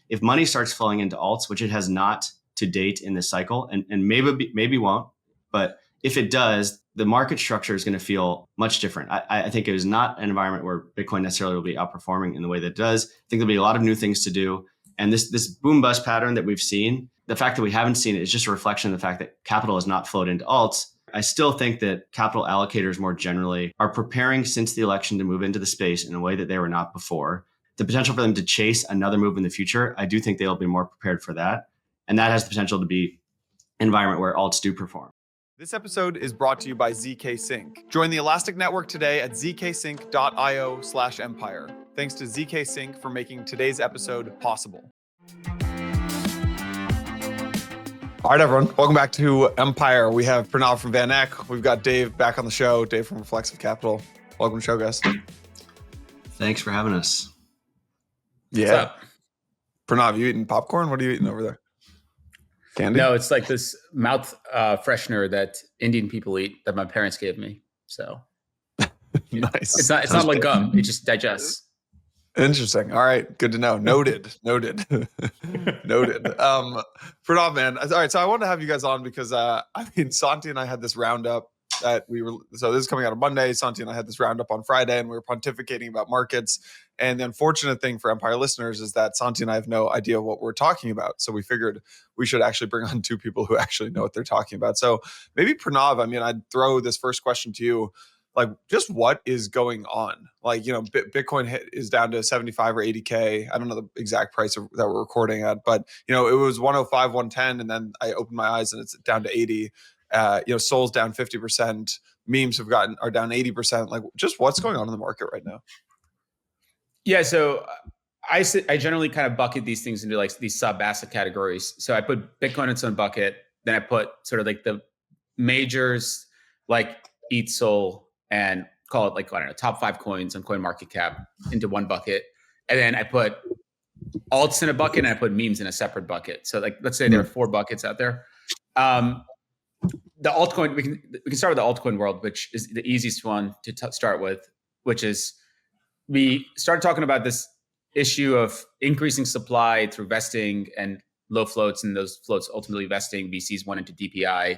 if money starts flowing into alts, which it has not to date in this cycle, and maybe won't, but if it does, the market structure is going to feel much different. I think it is not an environment where Bitcoin necessarily will be outperforming in the way that it does. I think there'll be a lot of new things to do. And this boom bust pattern that we've seen, the fact that we haven't seen it is just a reflection of the fact that capital has not flowed into alts. I still think that capital allocators more generally are preparing since the election to move into the space in a way that they were not before. The potential for them to chase another move in the future, I do think they'll be more prepared for that. And that has the potential to be an environment where alts do perform. This episode is brought to you by ZKsync. Join the Elastic Network today at zksync.io/empire. Thanks to ZKsync for making today's episode possible. All right, everyone. Welcome back to Empire. We have Pranav from Van Eck. We've got Dave back on the show. Dave from Reflexive Capital. Welcome to the show, guys. Thanks for having us. Yeah. Pranav, you eating popcorn? What are you eating over there? Candy? No, it's like this mouth freshener that Indian people eat that my parents gave me. So nice. It's not like gum. It just digests. Interesting. All right. Good to know. Noted. Noted. Pranav, man. All right. So I wanted to have you guys on because Santi and I had this roundup that so this is coming out on Monday. Santi and I had this roundup on Friday and we were pontificating about markets. And the unfortunate thing for Empire listeners is that Santi and I have no idea what we're talking about. So we figured we should actually bring on two people who actually know what they're talking about. So maybe Pranav, I'd throw this first question to you. Like, just what is going on? Like, Bitcoin is down to 75 or 80K. I don't know the exact price that we're recording at, but, it was 105, 110. And then I opened my eyes and it's down to 80. Sol's down 50%. Memes are down 80%. Like, just what's going on in the market right now? Yeah. So I generally kind of bucket these things into like these sub asset categories. So I put Bitcoin in its own bucket. Then I put sort of like the majors like ETH, Sol, and call it like, I don't know, top 5 coins on CoinMarketCap into one bucket. And then I put alts in a bucket and I put memes in a separate bucket. So like, let's say there are 4 buckets out there. The altcoin, we can start with the altcoin world, which is the easiest one to start with, which is we started talking about this issue of increasing supply through vesting and low floats, and those floats ultimately vesting. VCs went into DPI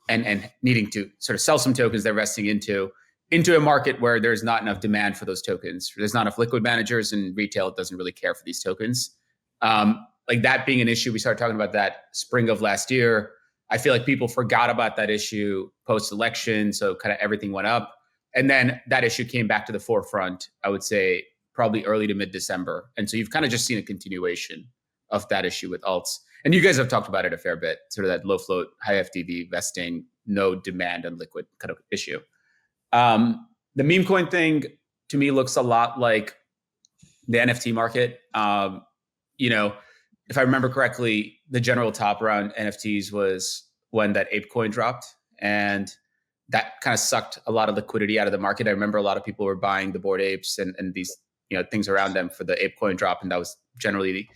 and needing to sort of sell some tokens they're vesting into a market where there's not enough demand for those tokens. There's not enough liquid managers, and retail doesn't really care for these tokens. Like that being an issue, we started talking about that spring of last year. I feel like people forgot about that issue post-election, so kind of everything went up. And then that issue came back to the forefront, I would say, probably early to mid-December. And so you've kind of just seen a continuation of that issue with alts. And you guys have talked about it a fair bit, sort of that low float, high FTV vesting, no demand on liquid kind of issue. The meme coin thing to me looks a lot like the NFT market. If I remember correctly, the general top around NFTs was when that ape coin dropped, and that kind of sucked a lot of liquidity out of the market. I remember a lot of people were buying the Bored Apes and these things around them for the ape coin drop, and that was generally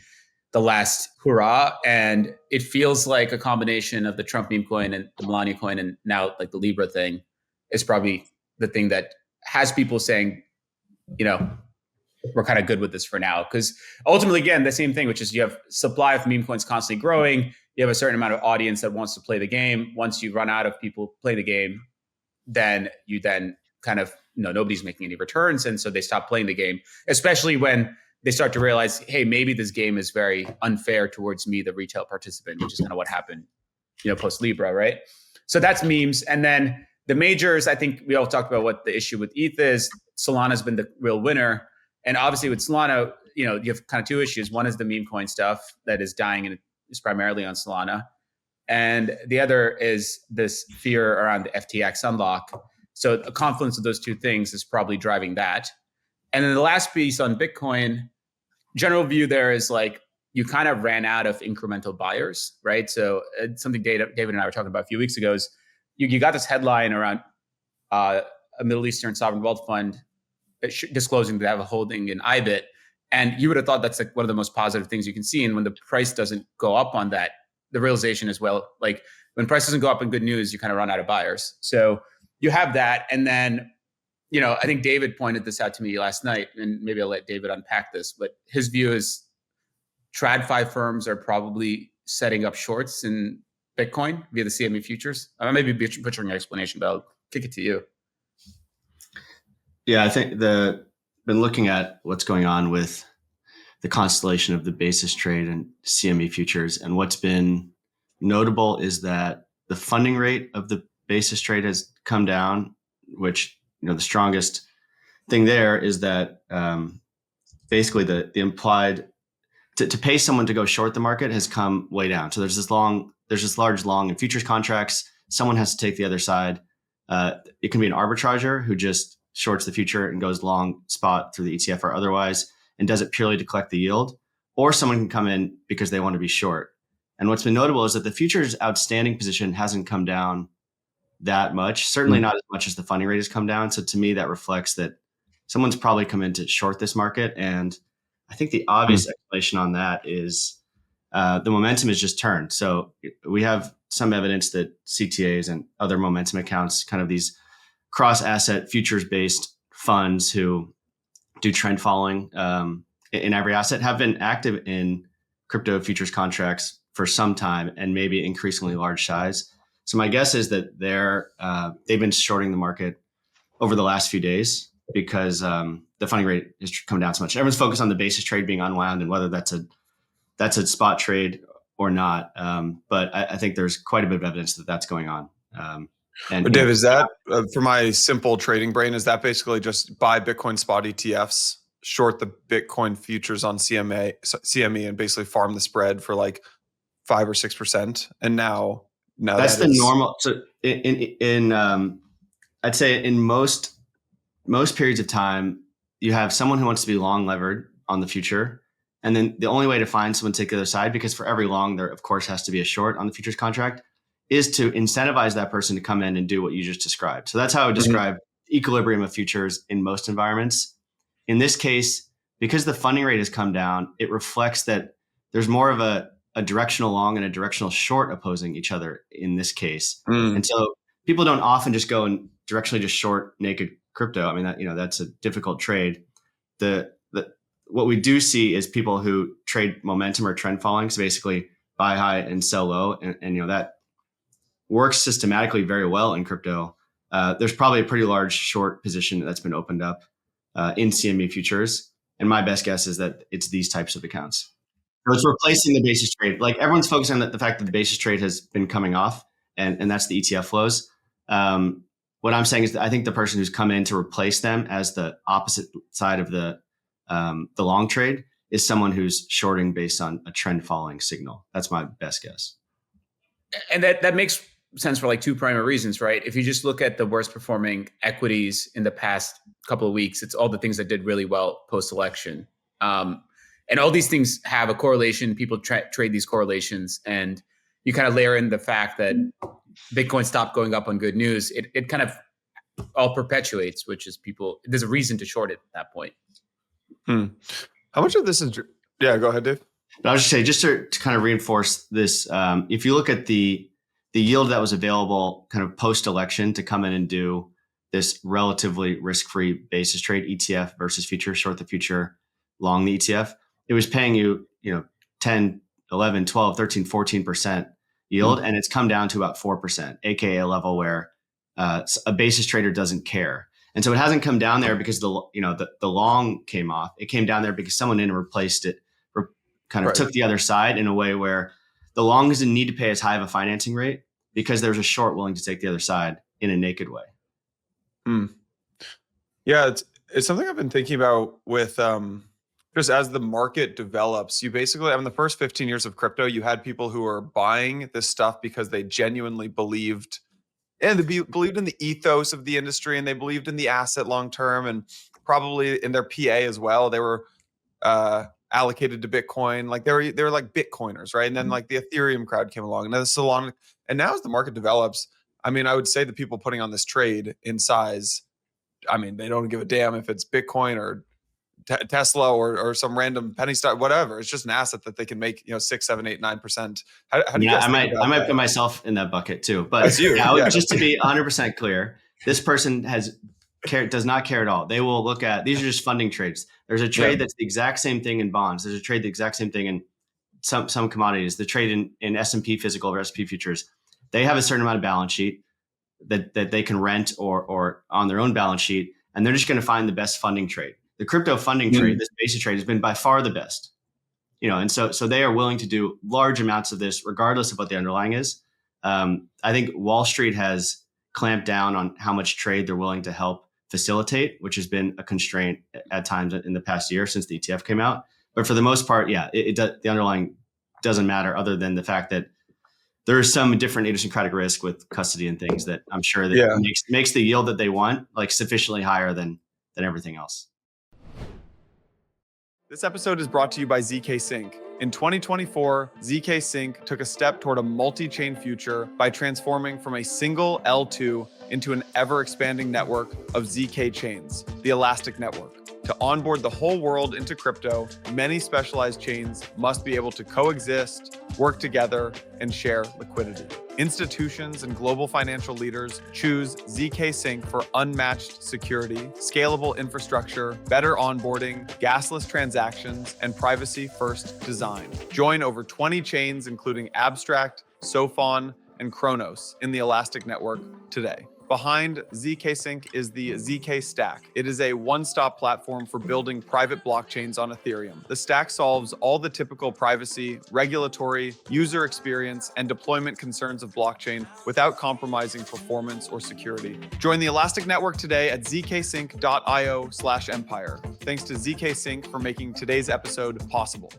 the last hurrah. And it feels like a combination of the Trump meme coin and the Melania coin, and now like the Libra thing is probably the thing that has people saying, we're kind of good with this for now. Because ultimately, again, the same thing, which is you have supply of meme coins constantly growing. You have a certain amount of audience that wants to play the game. Once you run out of people play the game, then you kind of, nobody's making any returns. And so they stop playing the game, especially when they start to realize, hey, maybe this game is very unfair towards me, the retail participant, which is kind of what happened, post Libra, right? So that's memes. And then the majors, I think we all talked about what the issue with ETH is. Solana's been the real winner. And obviously with Solana, you have kind of 2 issues. One is the meme coin stuff that is dying and is primarily on Solana. And the other is this fear around the FTX unlock. So a confluence of those 2 things is probably driving that. And then the last piece on Bitcoin, general view there is like, you kind of ran out of incremental buyers, right? So something David and I were talking about a few weeks ago is you got this headline around a Middle Eastern sovereign wealth fund disclosing they have a holding in IBIT. And you would have thought that's like one of the most positive things you can see. And when the price doesn't go up on that, the realization is, well, like when price doesn't go up in good news, you kind of run out of buyers. So you have that. And then, I think David pointed this out to me last night, and maybe I'll let David unpack this, but his view is TradFi firms are probably setting up shorts in Bitcoin via the CME futures. I may be butchering your explanation, but I'll kick it to you. Yeah, I think been looking at what's going on with the constellation of the basis trade and CME futures, and what's been notable is that the funding rate of the basis trade has come down, which, the strongest thing there is that basically the implied to pay someone to go short the market has come way down. So there's this large long in futures contracts. Someone has to take the other side. It can be an arbitrager who just shorts the future and goes long spot through the ETF or otherwise, and does it purely to collect the yield. Or someone can come in because they want to be short. And what's been notable is that the futures outstanding position hasn't come down that much, certainly not as much as the funding rate has come down. So to me, that reflects that someone's probably come in to short this market. And I think the obvious explanation on that is the momentum has just turned. So we have some evidence that CTAs and other momentum accounts, kind of these cross-asset futures-based funds who do trend following in every asset, have been active in crypto futures contracts for some time, and maybe increasingly large size. So my guess is that they've been shorting the market over the last few days because the funding rate has come down so much. Everyone's focused on the basis trade being unwound and whether that's a spot trade or not. But I think there's quite a bit of evidence that that's going on. And Dave, is that for my simple trading brain? Is that basically just buy Bitcoin spot ETFs, short the Bitcoin futures on CME, and basically farm the spread for like 5 or 6%? And now that's the normal. So I'd say in most periods of time, you have someone who wants to be long levered on the future. And then the only way to find someone to take the other side, because for every long, there, of course, has to be a short on the futures contract, is to incentivize that person to come in and do what you just described. So that's how I would describe equilibrium of futures in most environments. In this case, because the funding rate has come down, it reflects that there's more of a directional long and a directional short opposing each other in this case. And so people don't often just go and directionally just short naked crypto. I mean, that's a difficult trade. What we do see is people who trade momentum or trend following. So basically buy high and sell low. And that works systematically very well in crypto. There's probably a pretty large short position that's been opened up in CME futures. And my best guess is that it's these types of accounts. So it's replacing the basis trade. Like everyone's focusing on the fact that the basis trade has been coming off, and that's the ETF flows. What I'm saying is that I think the person who's come in to replace them as the opposite side of the long trade is someone who's shorting based on a trend following signal. That's my best guess. And that makes sense for like two primary reasons, right? If you just look at the worst performing equities in the past couple of weeks, it's all the things that did really well post-election. And all these things have a correlation. People trade these correlations, and you kind of layer in the fact that Bitcoin stopped going up on good news. It kind of all perpetuates, which is there's a reason to short it at that point. How much of this is, yeah, go ahead, Dave. But I was just saying, just to kind of reinforce this, if you look at the yield that was available kind of post-election to come in and do this relatively risk-free basis trade ETF versus future, short the future, long the ETF, it was paying you, 10, 11, 12, 13, 14% yield. And it's come down to about 4%, AKA a level where a basis trader doesn't care. And so it hasn't come down there because the long came off. It came down there because someone in and replaced it, or kind of took the other side in a way where the long doesn't need to pay as high of a financing rate because there's a short willing to take the other side in a naked way. Yeah, it's something I've been thinking about with just as the market develops. You basically, in the first 15 years of crypto, you had people who were buying this stuff because they genuinely believed, and they believed in the ethos of the industry, and they believed in the asset long term, and probably in their PA as well. They were allocated to Bitcoin, like they were like Bitcoiners, right? And then like the Ethereum crowd came along, and then the Solana. And now as the market develops, I mean, I would say the people putting on this trade in size, I mean, they don't give a damn if it's Bitcoin or Tesla or some random penny stock, whatever. It's just an asset that they can make, 6, 7, 8, 9%. How do you guys think about I might that? put myself in that bucket too. But That's you. Just to be 100% clear, this person does not care at all. They will look at, these are just funding trades. There's a trade that's the exact same thing in bonds. There's a trade the exact same thing in some commodities, the trade in S&P physical or S&P futures, they have a certain amount of balance sheet that they can rent or on their own balance sheet, and they're just going to find the best funding trade. The crypto funding trade, this basis trade, has been by far the best. And so they are willing to do large amounts of this regardless of what the underlying is. I think Wall Street has clamped down on how much trade they're willing to help facilitate, which has been a constraint at times in the past year since the ETF came out. But for the most part, yeah, the underlying doesn't matter, other than the fact that there is some different idiosyncratic risk with custody and things that I'm sure that makes the yield that they want like sufficiently higher than everything else. This episode is brought to you by ZKsync. In 2024, ZKsync took a step toward a multi-chain future by transforming from a single L2 into an ever-expanding network of ZK chains, the Elastic Network. To onboard the whole world into crypto, many specialized chains must be able to coexist, work together, and share liquidity. Institutions and global financial leaders choose ZKsync for unmatched security, scalable infrastructure, better onboarding, gasless transactions, and privacy-first design. Join over 20 chains, including Abstract, Sophon, and Kronos, in the Elastic Network today. Behind ZKsync is the ZK Stack. It is a one-stop platform for building private blockchains on Ethereum. The stack solves all the typical privacy, regulatory, user experience, and deployment concerns of blockchain without compromising performance or security. Join the Elastic Network today at zksync.io/empire. Thanks to ZKsync for making today's episode possible.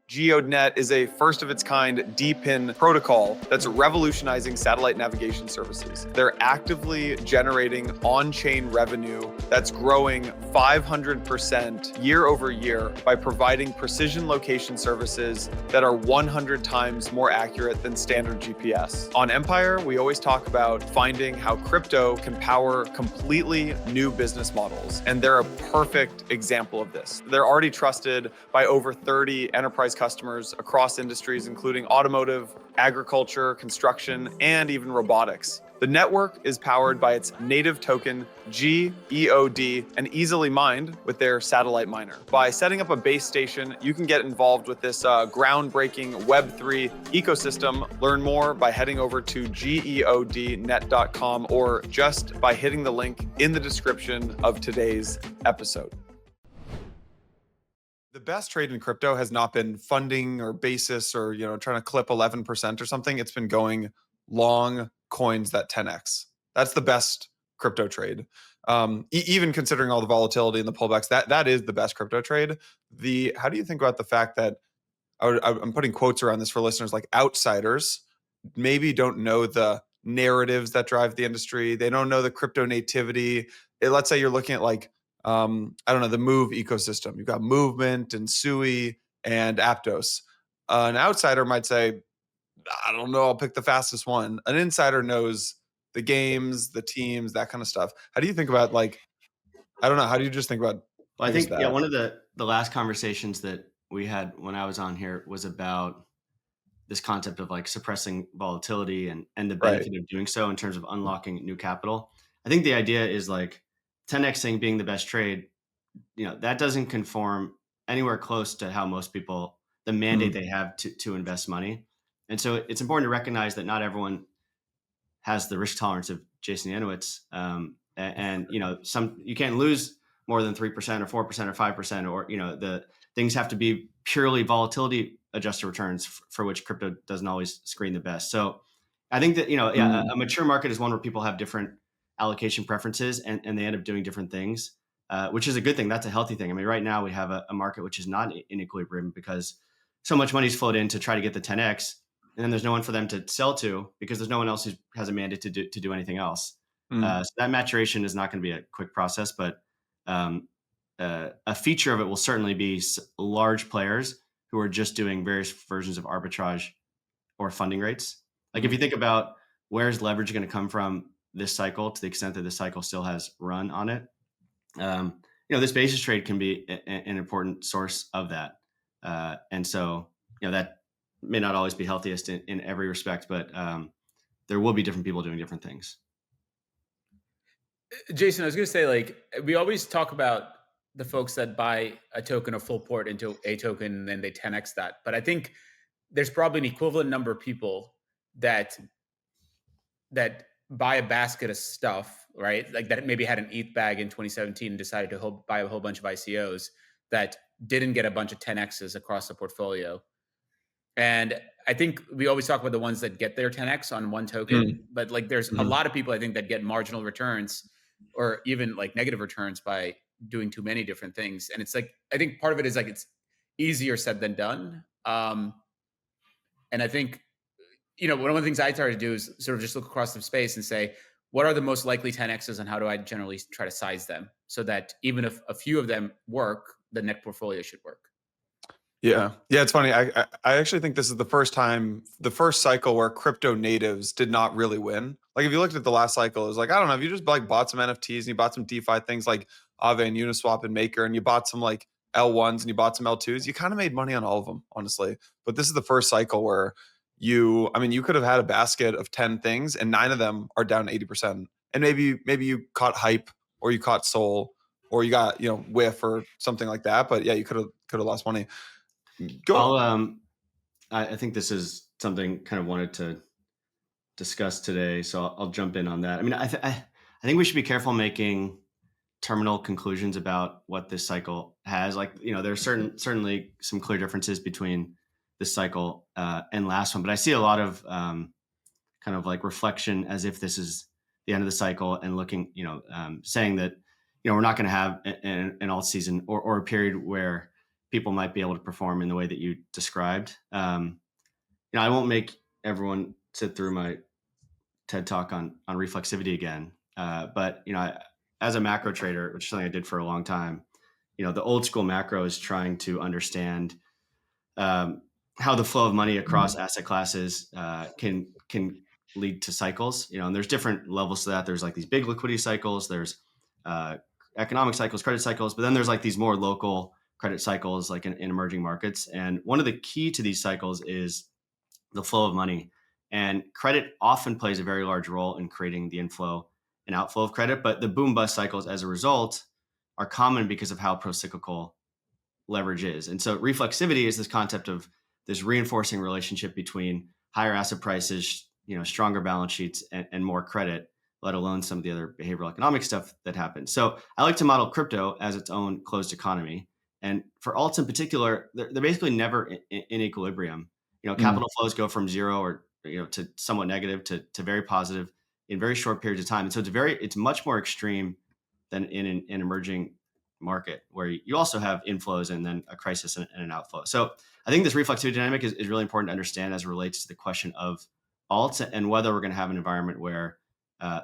GEODNET is a first-of-its-kind DPIN protocol that's revolutionizing satellite navigation services. They're actively generating on-chain revenue that's growing 500% year over year by providing precision location services that are 100 times more accurate than standard GPS. On Empire, we always talk about finding how crypto can power completely new business models, and they're a perfect example of this. They're already trusted by over 30 enterprise customers across industries, including automotive, agriculture, construction, and even robotics. The network is powered by its native token, GEOD, and easily mined with their satellite miner. By setting up a base station, you can get involved with this groundbreaking Web3 ecosystem. Learn more by heading over to geodnet.com or just by hitting the link in the description of today's episode. The best trade in crypto has not been funding or basis or trying to clip 11% or something. It's been going long coins that 10x. That's the best crypto trade. Even considering all the volatility and the pullbacks, that is the best crypto trade. How do you think about the fact that I'm putting quotes around this for listeners, like outsiders maybe don't know the narratives that drive the industry. They don't know the crypto nativity. Let's say you're looking at the Move ecosystem. You've got Movement and Sui and Aptos. An outsider might say, I don't know, I'll pick the fastest one. An insider knows the games, the teams, that kind of stuff. How do you think about I don't know, how do you just think about Well, I think one of the last conversations that we had when I was on here was about this concept of suppressing volatility and the benefit of doing so in terms of unlocking new capital. I think the idea is 10xing being the best trade, that doesn't conform anywhere close to how most people, the mandate they have to invest money. And so it's important to recognize that not everyone has the risk tolerance of Jason Yanowitz. And you can't lose more than 3% or 4% or 5%, or, the things have to be purely volatility adjusted returns for which crypto doesn't always screen the best. So I think that, a mature market is one where people have different allocation preferences and they end up doing different things, which is a good thing. That's a healthy thing. I mean, right now we have a market which is not in equilibrium because so much money's flowed in to try to get the 10x, and then there's no one for them to sell to because there's no one else who has a mandate to do anything else. So that maturation is not going to be a quick process, but a feature of it will certainly be large players who are just doing various versions of arbitrage or funding rates. If you think about where's leverage going to come from this cycle, to the extent that this cycle still has run on it, this basis trade can be an important source of that. And so, that may not always be healthiest in every respect, but there will be different people doing different things. Jason, I was going to say, we always talk about the folks that buy a token or full port into a token and then they 10x that. But I think there's probably an equivalent number of people that buy a basket of stuff, right? Like that maybe had an ETH bag in 2017 and decided to buy a whole bunch of ICOs that didn't get a bunch of 10Xs across the portfolio. And I think we always talk about the ones that get their 10X on one token, but like there's a lot of people I think that get marginal returns or even like negative returns by doing too many different things. And it's like, I think part of it is like, it's easier said than done. And I think, one of the things I try to do is sort of just look across the space and say, what are the most likely 10Xs and how do I generally try to size them so that even if a few of them work, the net portfolio should work. Yeah. It's funny. I actually think this is the first cycle where crypto natives did not really win. Like if you looked at the last cycle, it was like, I don't know, if you just like bought some NFTs and you bought some DeFi things like Aave and Uniswap and Maker, and you bought some like L1s and you bought some L2s, you kind of made money on all of them, honestly. But this is the first cycle where you could have had a basket of 10 things and 9 of them are down 80%. And maybe you caught hype or you caught soul or you got, whiff or something like that. But yeah, you could have lost money. I think this is something kind of wanted to discuss today, so I'll jump in on that. I mean, I think we should be careful making terminal conclusions about what this cycle has. Like, there's certainly some clear differences between this cycle and last one, but I see a lot of kind of like reflection as if this is the end of the cycle and looking, saying that we're not going to have an alt season or a period where people might be able to perform in the way that you described. I won't make everyone sit through my TED talk on reflexivity again. But as a macro trader, which is something I did for a long time, the old school macro is trying to understand how the flow of money across asset classes can lead to cycles. And there's different levels to that. There's like these big liquidity cycles. There's economic cycles, credit cycles, but then there's like these more local credit cycles like in emerging markets. And one of the key to these cycles is the flow of money. And credit often plays a very large role in creating the inflow and outflow of credit. But the boom bust cycles as a result are common because of how procyclical leverage is. And so reflexivity is this concept of this reinforcing relationship between higher asset prices, stronger balance sheets and more credit, let alone some of the other behavioral economic stuff that happens. So I like to model crypto as its own closed economy. And for alts in particular, they're basically never in equilibrium. Capital flows go from zero or to somewhat negative to very positive in very short periods of time. And so it's much more extreme than in an emerging market where you also have inflows and then a crisis and an outflow. So I think this reflexivity dynamic is really important to understand as it relates to the question of alts and whether we're going to have an environment where, as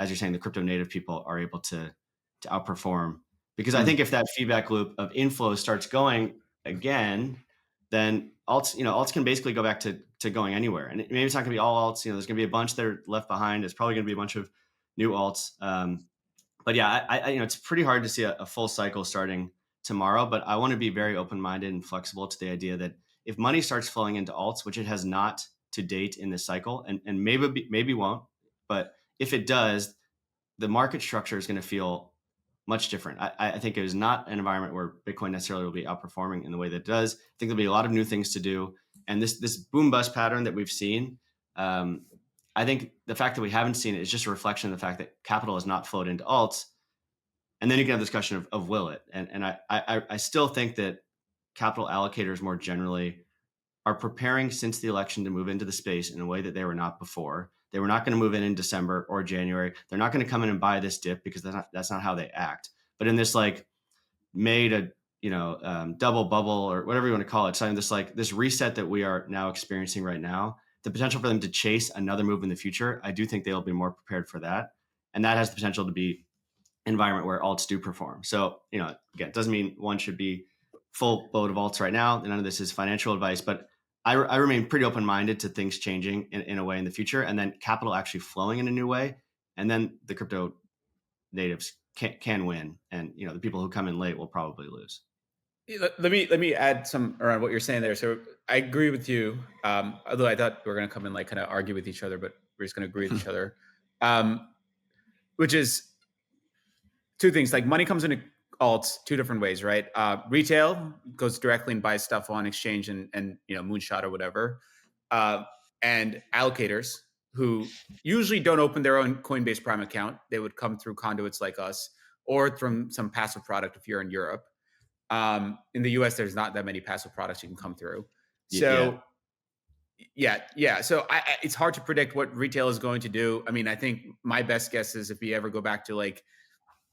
you're saying, the crypto native people are able to outperform. Because I think if that feedback loop of inflow starts going again, then alts can basically go back to going anywhere. And maybe it's not going to be all alts. There's going to be a bunch that are left behind. It's probably going to be a bunch of new alts. But yeah, it's pretty hard to see a full cycle starting tomorrow. But I want to be very open-minded and flexible to the idea that if money starts flowing into alts, which it has not to date in this cycle, and maybe won't, but if it does, the market structure is going to feel much different. I think it is not an environment where Bitcoin necessarily will be outperforming in the way that it does. I think there'll be a lot of new things to do. And this boom bust pattern that we've seen, I think the fact that we haven't seen it is just a reflection of the fact that capital has not flowed into alts. And then you can have the discussion of will it? And I still think that capital allocators more generally are preparing since the election to move into the space in a way that they were not before. They were not going to move in December or January. They're not going to come in and buy this dip because that's not how they act. But in this like May to double bubble or whatever you want to call it, something this reset that we are now experiencing right now, the potential for them to chase another move in the future, I do think they'll be more prepared for that, and that has the potential to be an environment where alts do perform. So again, it doesn't mean one should be full boat of alts right now. None of this is financial advice, but I remain pretty open-minded to things changing in a way in the future, and then capital actually flowing in a new way, and then the crypto natives can win, and the people who come in late will probably lose. Let me add some around what you're saying there. So I agree with you, although I thought we were going to come and like kind of argue with each other, but we're just going to agree with each other, which is two things. Like money comes into alts two different ways, right? Retail goes directly and buys stuff on exchange and Moonshot or whatever, and allocators who usually don't open their own Coinbase Prime account. They would come through conduits like us or from some passive product if you're in Europe. In the US, there's not that many passive products you can come through. So yeah. So it's hard to predict what retail is going to do. I mean, I think my best guess is if we ever go back to like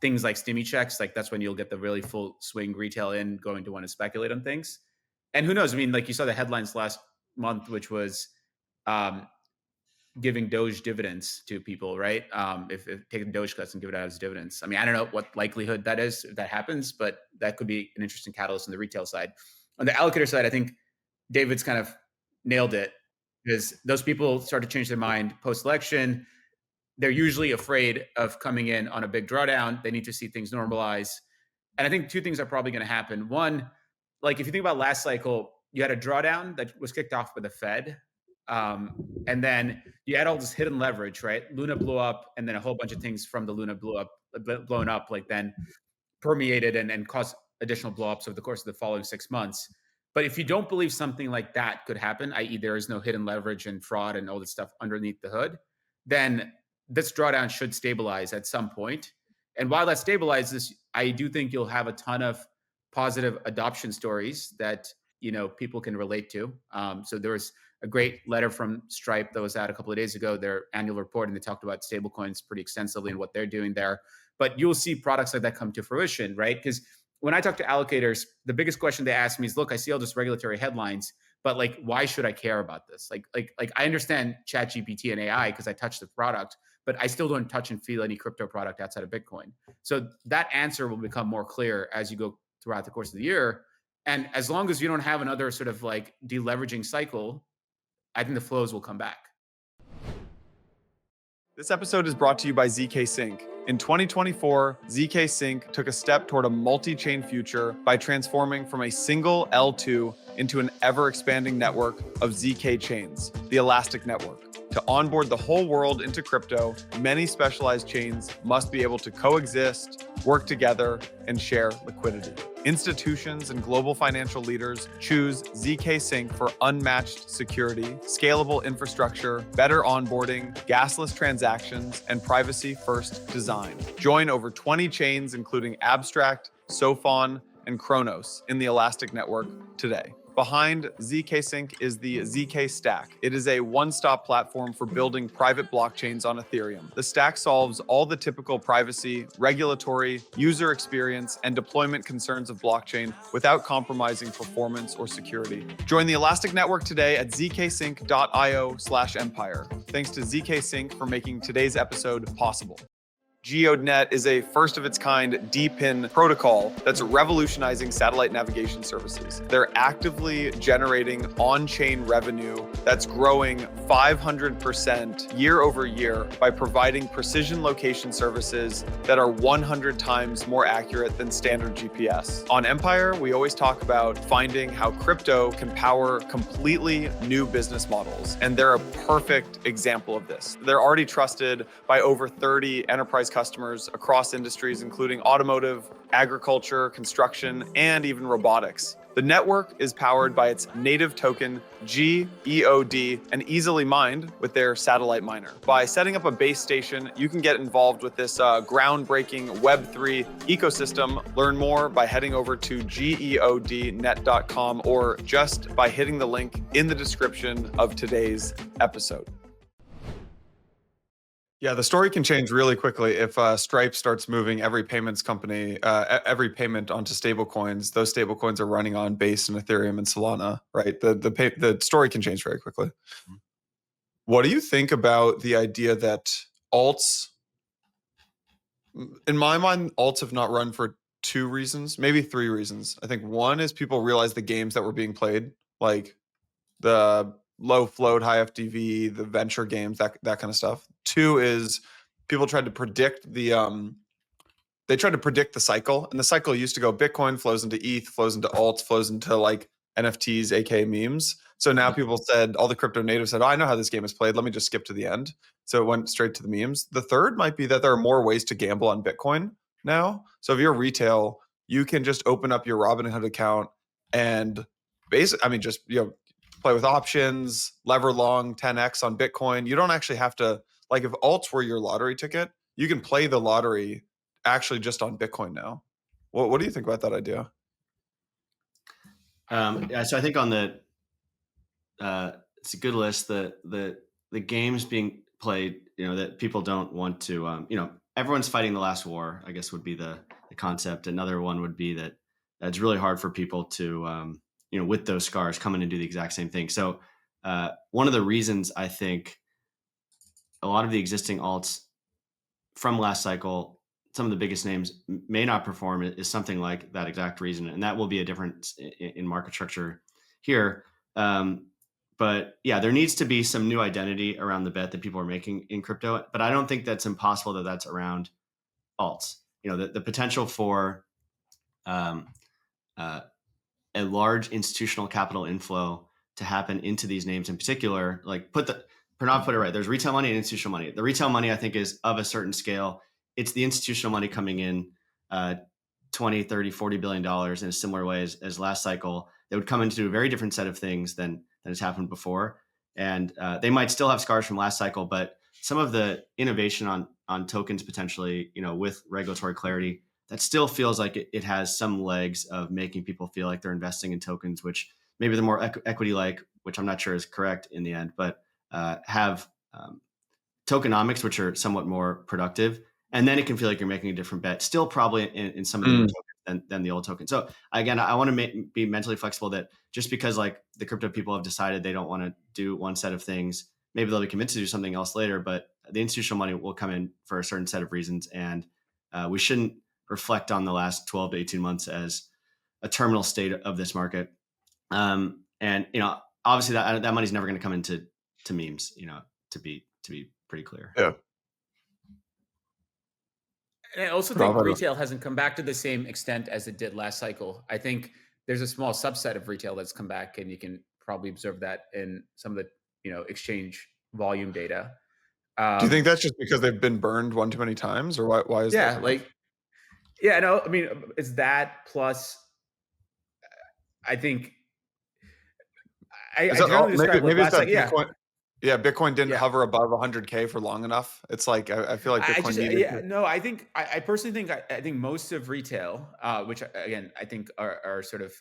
things like stimmy checks, like that's when you'll get the really full swing retail in going to want to speculate on things. And who knows? I mean, like you saw the headlines last month, which was um, giving Doge dividends to people, right? If taking Doge cuts and give it out as dividends. I mean, I don't know what likelihood that is if that happens, but that could be an interesting catalyst on the retail side. On the allocator side, I think David's kind of nailed it because those people start to change their mind post-election. They're usually afraid of coming in on a big drawdown. They need to see things normalize. And I think two things are probably going to happen. One, like if you think about last cycle, you had a drawdown that was kicked off by the Fed. And then you had all this hidden leverage, right? Luna blew up, and then a whole bunch of things from the Luna blown up, like then permeated and caused additional blowups over the course of the following 6 months. But if you don't believe something like that could happen, i.e., there is no hidden leverage and fraud and all this stuff underneath the hood, then this drawdown should stabilize at some point. And while that stabilizes, I do think you'll have a ton of positive adoption stories that people can relate to. So there was a great letter from Stripe that was out a couple of days ago, their annual report, and they talked about stablecoins pretty extensively and what they're doing there. But you'll see products like that come to fruition, right? Because when I talk to allocators, the biggest question they ask me is, look, I see all this regulatory headlines, but like, why should I care about this? Like I understand ChatGPT and AI because I touch the product, but I still don't touch and feel any crypto product outside of Bitcoin. So that answer will become more clear as you go throughout the course of the year. And as long as you don't have another sort of like deleveraging cycle, I think the flows will come back. This episode is brought to you by ZKsync. In 2024, ZKsync took a step toward a multi-chain future by transforming from a single L2 into an ever-expanding network of ZK chains, the Elastic Network. To onboard the whole world into crypto, many specialized chains must be able to coexist, work together, and share liquidity. Institutions and global financial leaders choose ZKsync for unmatched security, scalable infrastructure, better onboarding, gasless transactions, and privacy-first design. Join over 20 chains, including Abstract, Sophon, and Kronos in the Elastic Network today. Behind ZKsync is the ZK Stack. It is a one-stop platform for building private blockchains on Ethereum. The stack solves all the typical privacy, regulatory, user experience, and deployment concerns of blockchain without compromising performance or security. Join the Elastic Network today at zksync.io/empire. Thanks to ZKsync for making today's episode possible. GEODNET is a first-of-its-kind DPIN protocol that's revolutionizing satellite navigation services. They're actively generating on-chain revenue that's growing 500% year over year by providing precision location services that are 100 times more accurate than standard GPS. On Empire, we always talk about finding how crypto can power completely new business models, and they're a perfect example of this. They're already trusted by over 30 enterprise customers across industries, including automotive, agriculture, construction, and even robotics. The network is powered by its native token, GEOD, and easily mined with their satellite miner. By setting up a base station, you can get involved with this groundbreaking Web3 ecosystem. Learn more by heading over to geodnet.com or just by hitting the link in the description of today's episode. Yeah, the story can change really quickly if Stripe starts moving every payments company, every payment onto stablecoins. Those stablecoins are running on Base and Ethereum and Solana, right? The story can change very quickly. Mm-hmm. What do you think about the idea that alts? In my mind, alts have not run for two reasons, maybe three reasons. I think one is people realize the games that were being played, like the low float, high FTV, the venture games, that kind of stuff. Two is people tried to predict the cycle, and the cycle used to go Bitcoin flows into ETH, flows into alts, flows into like NFTs, aka memes. So now people said, all the crypto natives said, oh, I know how this game is played. Let me just skip to the end. So it went straight to the memes. The third might be that there are more ways to gamble on Bitcoin now. So if you're retail, you can just open up your Robinhood account and basically, I mean, just, play with options, lever long 10x on Bitcoin. You don't actually have to, like, if alts were your lottery ticket, you can play the lottery actually just on Bitcoin now. What do you think about that idea? Yeah, so I think on the it's a good list. The games being played, that people don't want to, everyone's fighting the last war, I guess would be the concept. Another one would be that it's really hard for people to, with those scars come in and do the exact same thing. So one of the reasons I think a lot of the existing alts from last cycle, some of the biggest names may not perform is something like that exact reason. And that will be a difference in market structure here. But yeah, there needs to be some new identity around the bet that people are making in crypto. But I don't think that's impossible that that's around alts. The potential for um, uh, a large institutional capital inflow to happen into these names in particular, like Pranav put it right. There's retail money and institutional money. The retail money, I think, is of a certain scale. It's the institutional money coming in 20, 30, $40 billion in a similar way as last cycle. They would come into a very different set of things than has happened before. And they might still have scars from last cycle, but some of the innovation on tokens potentially, with regulatory clarity, that still feels like it has some legs of making people feel like they're investing in tokens, which maybe they're more equity-like, which I'm not sure is correct in the end, but have tokenomics, which are somewhat more productive. And then it can feel like you're making a different bet, still probably in some of the new tokens than the old token. So again, I want to be mentally flexible that just because like the crypto people have decided they don't want to do one set of things, maybe they'll be convinced to do something else later, but the institutional money will come in for a certain set of reasons. And we shouldn't reflect on the last 12 to 18 months as a terminal state of this market. And obviously that money's never going to come into memes, to be pretty clear. Yeah. And I also think retail hasn't come back to the same extent as it did last cycle. I think there's a small subset of retail that's come back, and you can probably observe that in some of the exchange volume data. Do you think that's just because they've been burned one too many times, or why is that? No, I mean, it's that plus I think I generally describe maybe it's that like, Bitcoin. Yeah, Bitcoin didn't hover above 100K for long enough. It's like I feel like Bitcoin needed. No, I think I personally think I think most of retail, which again I think are sort of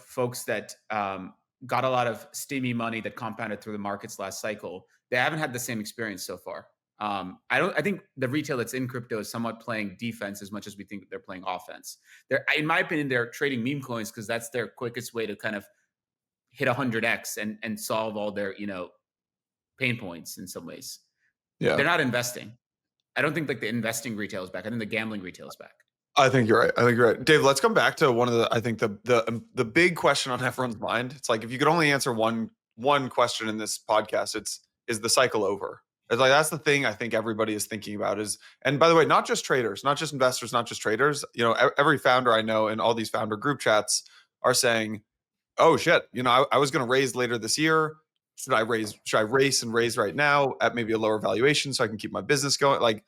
folks that got a lot of steamy money that compounded through the markets last cycle. They haven't had the same experience so far. I think the retail that's in crypto is somewhat playing defense as much as we think they're playing offense. In my opinion, they're trading meme coins because that's their quickest way to kind of hit 100x and solve all their pain points in some ways. Yeah, they're not investing. I don't think like the investing retail is back. I think the gambling retail is back. I think you're right. Dave, let's come back to one of the, I think the big question on everyone's mind. It's like, if you could only answer one question in this podcast, is the cycle over? It's like, that's the thing I think everybody is thinking about is, and by the way, not just traders, not just investors, not just traders, every founder I know in all these founder group chats are saying, oh shit, I was going to raise later this year. Should I race and raise right now at maybe a lower valuation so I can keep my business going? Like,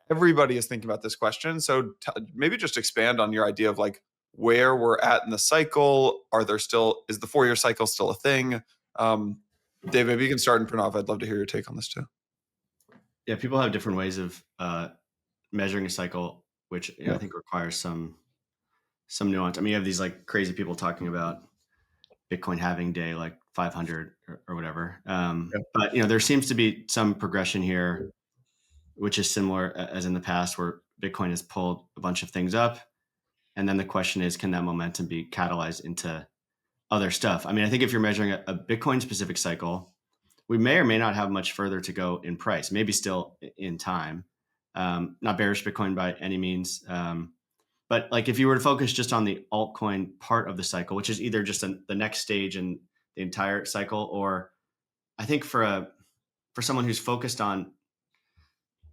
everybody is thinking about this question. So maybe just expand on your idea of like where we're at in the cycle. Is the 4-year cycle still a thing? Dave, maybe you can start, in Pranav, I'd love to hear your take on this too. Yeah, people have different ways of measuring a cycle, which I think requires some nuance. I mean, you have these like crazy people talking about Bitcoin halving day, like 500 or whatever. But there seems to be some progression here, which is similar as in the past, where Bitcoin has pulled a bunch of things up. And then the question is, can that momentum be catalyzed into other stuff? I mean, I think if you're measuring a Bitcoin specific cycle, we may or may not have much further to go in price, maybe still in time. Not bearish Bitcoin by any means. But like if you were to focus just on the altcoin part of the cycle, which is either just the next stage in the entire cycle, or I think for someone who's focused on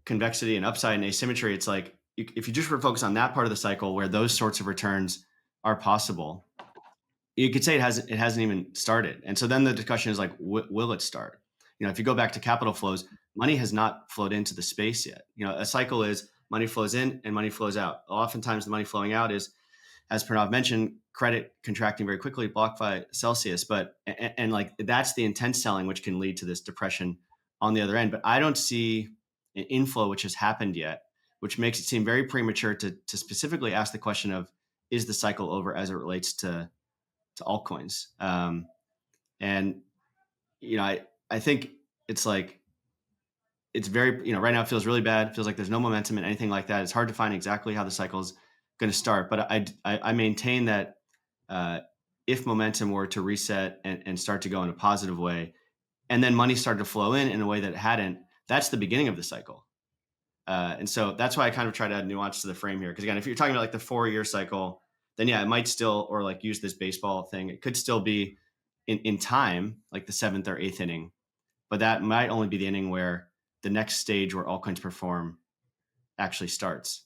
convexity and upside and asymmetry, it's like if you just were to focus on that part of the cycle where those sorts of returns are possible, you could say it hasn't even started. And so then the discussion is like, will it start? If you go back to capital flows, money has not flowed into the space yet. A cycle is money flows in and money flows out. Oftentimes the money flowing out is, as Pranav mentioned, credit contracting very quickly, BlockFi, Celsius, and like that's the intense selling, which can lead to this depression on the other end. But I don't see an inflow which has happened yet, which makes it seem very premature to specifically ask the question of, is the cycle over as it relates to altcoins? And I think it's like, it's very, right now it feels really bad. It feels like there's no momentum and anything like that. It's hard to find exactly how the cycle is going to start. But I maintain that if momentum were to reset and start to go in a positive way, and then money started to flow in a way that it hadn't, that's the beginning of the cycle. And so that's why I kind of try to add nuance to the frame here. Because again, if you're talking about like the 4-year cycle, then yeah, it might still, or like use this baseball thing, it could still be in time, like the 7th or 8th inning. But that might only be the inning where the next stage where altcoins perform actually starts.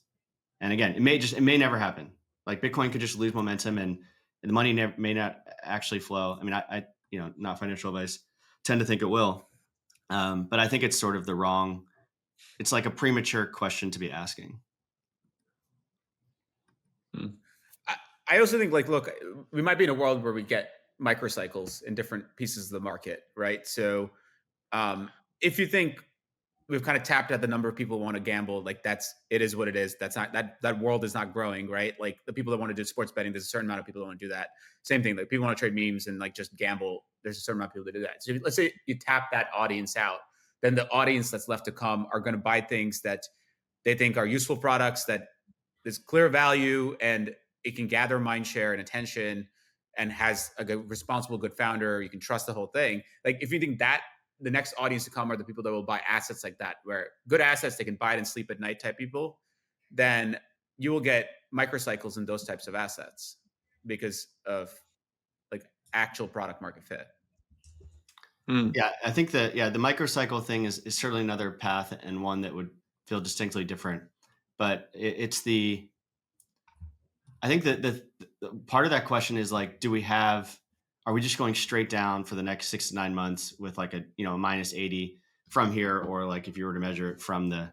And again, it may never happen. Like Bitcoin could just lose momentum and the money may not actually flow. I mean, I not financial advice, tend to think it will. But I think it's sort of it's like a premature question to be asking. I also think, like, look, we might be in a world where we get microcycles in different pieces of the market, right? So if you think we've kind of tapped at the number of people who want to gamble, like it is what it is. That's not, that world is not growing, right? Like the people that want to do sports betting, there's a certain amount of people that want to do that. Same thing, like people want to trade memes and like just gamble. There's a certain amount of people that do that. So let's say you tap that audience out, then the audience that's left to come are going to buy things that they think are useful products, that there's clear value and it can gather mind share and attention and has a good, responsible, good founder. You can trust the whole thing. Like if you think that the next audience to come are the people that will buy assets like that, where good assets, they can buy it and sleep at night type people, then you will get microcycles in those types of assets because of like actual product market fit. Yeah, I think that, the microcycle thing is certainly another path and one that would feel distinctly different. But I think that the part of that question is like, are we just going straight down for the next 6 to 9 months with like a minus 80 from here, or like if you were to measure it from the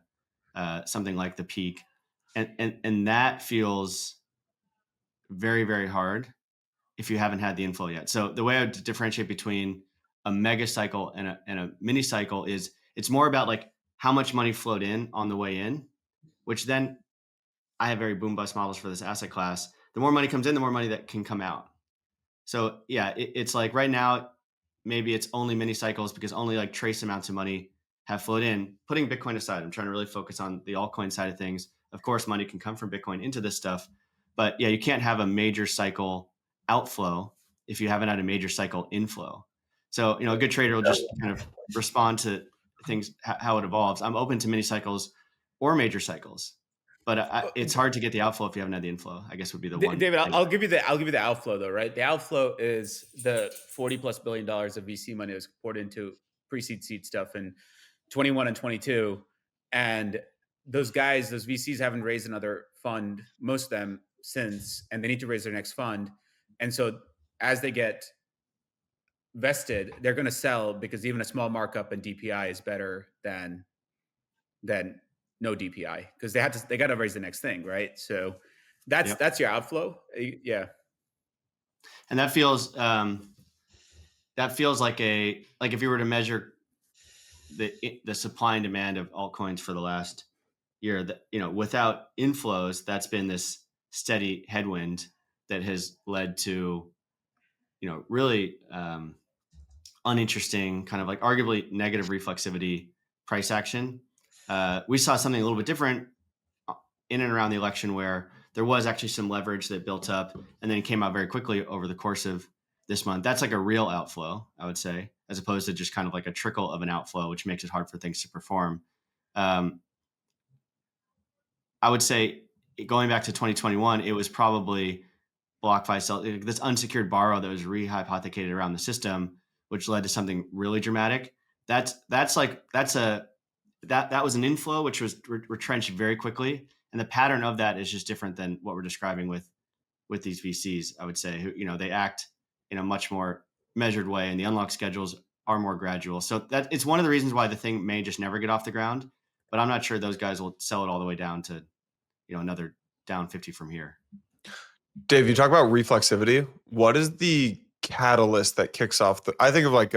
something like the peak, and that feels very, very hard if you haven't had the inflow yet. So the way I would differentiate between a mega cycle and a mini cycle is, it's more about like how much money flowed in on the way in, which then I have very boom bust models for this asset class. The more money comes in, the more money that can come out. So yeah, it's like right now, maybe it's only mini cycles because only like trace amounts of money have flowed in. Putting Bitcoin aside, I'm trying to really focus on the altcoin side of things. Of course, money can come from Bitcoin into this stuff, but yeah, you can't have a major cycle outflow if you haven't had a major cycle inflow. So, a good trader will just kind of respond to things, how it evolves. I'm open to mini cycles or major cycles, but it's hard to get the outflow if you haven't had the inflow, I guess would be the one. David, I'll give you the outflow though, right? The outflow is the $40+ billion of VC money that was poured into pre-seed seed stuff in 21 and 22. And those VCs haven't raised another fund, most of them, since, and they need to raise their next fund. And so as they get vested, they're going to sell because even a small markup in DPI is better than no DPI, because they got to raise the next thing, right? So that's your outflow. Yeah. And that feels like if you were to measure the supply and demand of altcoins for the last year, that without inflows, that's been this steady headwind that has led to really uninteresting, kind of like arguably negative reflexivity price action. We saw something a little bit different in and around the election, where there was actually some leverage that built up and then came out very quickly over the course of this month. That's like a real outflow, I would say, as opposed to just kind of like a trickle of an outflow, which makes it hard for things to perform. I would say going back to 2021, it was probably BlockFi, this unsecured borrow that was rehypothecated around the system, which led to something really dramatic. That was an inflow, which was retrenched very quickly. And the pattern of that is just different than what we're describing with these VCs, I would say, who, they act in a much more measured way, and the unlock schedules are more gradual. So that it's one of the reasons why the thing may just never get off the ground. but I'm not sure those guys will sell it all the way down to, another down 50 from here. Dave, you talk about reflexivity. What is the catalyst that kicks off I think of like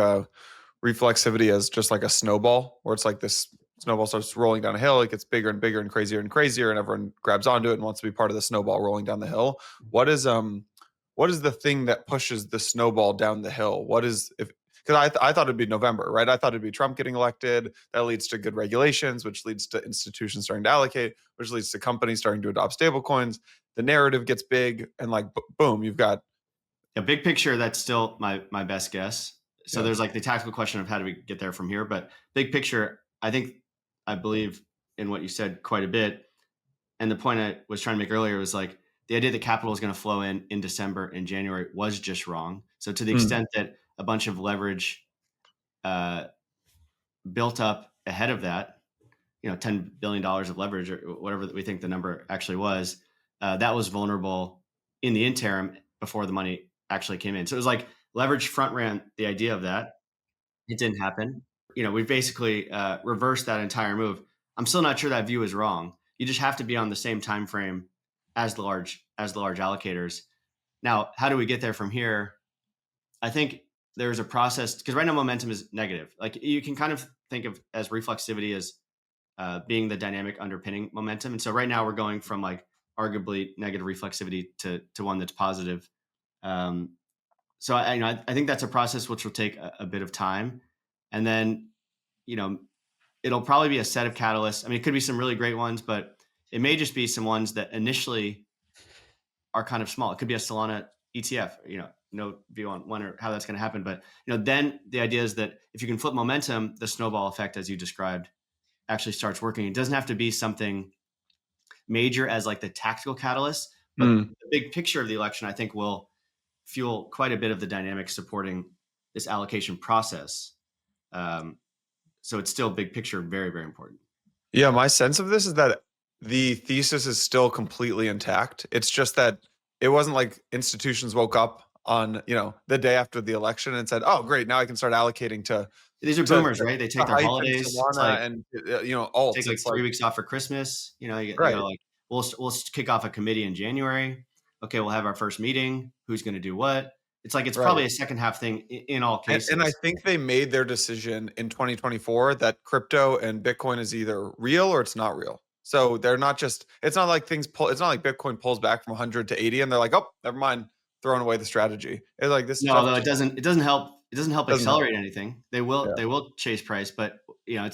reflexivity as just like a snowball, where it's like this snowball starts rolling down a hill, it gets bigger and bigger and crazier, and everyone grabs onto it and wants to be part of the snowball rolling down the hill. What is the thing that pushes the snowball down the hill? What is, if, because I thought it'd be November, right? I thought it'd be Trump getting elected. That leads to good regulations, which leads to institutions starting to allocate, which leads to companies starting to adopt stable coins. The narrative gets big, and like boom, you've got A big picture. That's still my best guess. So Yeah. there's like the tactical question of how do we get there from here, but big picture, I believe in what you said quite a bit. And the point I was trying to make earlier was like the idea that capital is going to flow in December and January was just wrong. So to the extent that a bunch of leverage built up ahead of that, $10 billion of leverage or whatever we think the number actually was, that was vulnerable in the interim before the money actually came in. So it was like leverage front ran the idea of that. It didn't happen. We basically reversed that entire move. I'm still not sure that view is wrong. You just have to be on the same time frame as the large allocators. Now, how do we get there from here? I think there's a process, because right now momentum is negative. Like you can kind of think of as reflexivity as being the dynamic underpinning momentum. And so right now we're going from like arguably negative reflexivity to one that's positive. So I think that's a process which will take a bit of time, and then you know it'll probably be a set of catalysts. I mean, it could be some really great ones, but it may just be some ones that initially are kind of small. It could be a Solana ETF. No view on when or how that's going to happen, but then the idea is that if you can flip momentum, the snowball effect, as you described, actually starts working. It doesn't have to be something major as like the tactical catalyst, but the big picture of the election, I think, will fuel quite a bit of the dynamics supporting this allocation process. So it's still big picture, very, very important. Yeah, my sense of this is that the thesis is still completely intact. It's just that it wasn't like institutions woke up on, the day after the election and said, "Oh, great, now I can start allocating to These are boomers, right? They take their hype and holidays. It's Solana like and alts." take like It's 3 like, weeks off for Christmas. You right. gotta like we'll kick off a committee in January. Okay, we'll have our first meeting. Who's going to do what? It's Right. probably a second half thing in all cases. And I think they made their decision in 2024 that crypto and Bitcoin is either real or it's not real. So they're not just, it's not like it's not like Bitcoin pulls back from 100 to 80 and they're like, "Oh, never mind, throwing away the strategy." It's like this No, stuff although just it doesn't help. It doesn't help doesn't help. accelerate anything. They Yeah. will chase price, but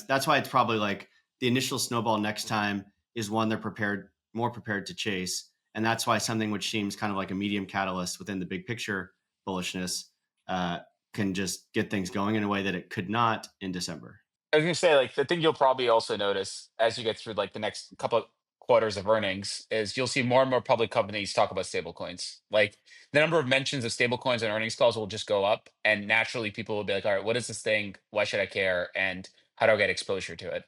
that's why it's probably like the initial snowball next time is one they're more prepared to chase, and that's why something which seems kind of like a medium catalyst within the big picture bullishness can just get things going in a way that it could not in December. I was gonna say, like, the thing you'll probably also notice as you get through like the next couple of quarters of earnings is you'll see more and more public companies talk about stablecoins. Like the number of mentions of stablecoins on earnings calls will just go up, and naturally people will be like, "All right, what is this thing? Why should I care? And how do I get exposure to it?"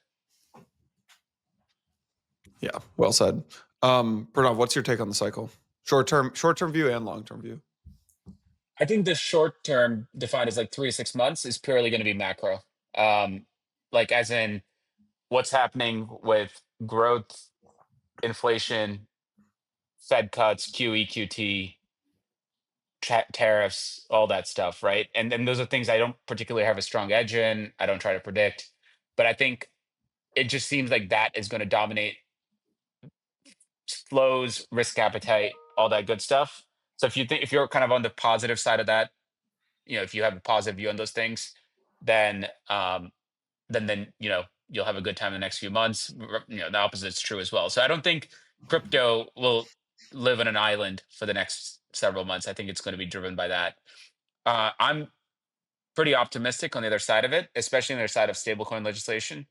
Yeah, well said. Pranav, what's your take on the cycle? Short-term view and long-term view. I think the short term, defined as like 3 to 6 months, is purely going to be macro. Like as in what's happening with growth, inflation, Fed cuts, QE, QT, tariffs, all that stuff, right? And then those are things I don't particularly have a strong edge in. I don't try to predict, but I think it just seems like that is going to dominate flows, risk appetite, all that good stuff. So if you're kind of on the positive side of that, if you have a positive view on those things, then you'll have a good time in the next few months. The opposite is true as well. So I don't think crypto will live on an island for the next several months. I think it's going to be driven by that. I'm pretty optimistic on the other side of it, especially on the other side of stablecoin legislation.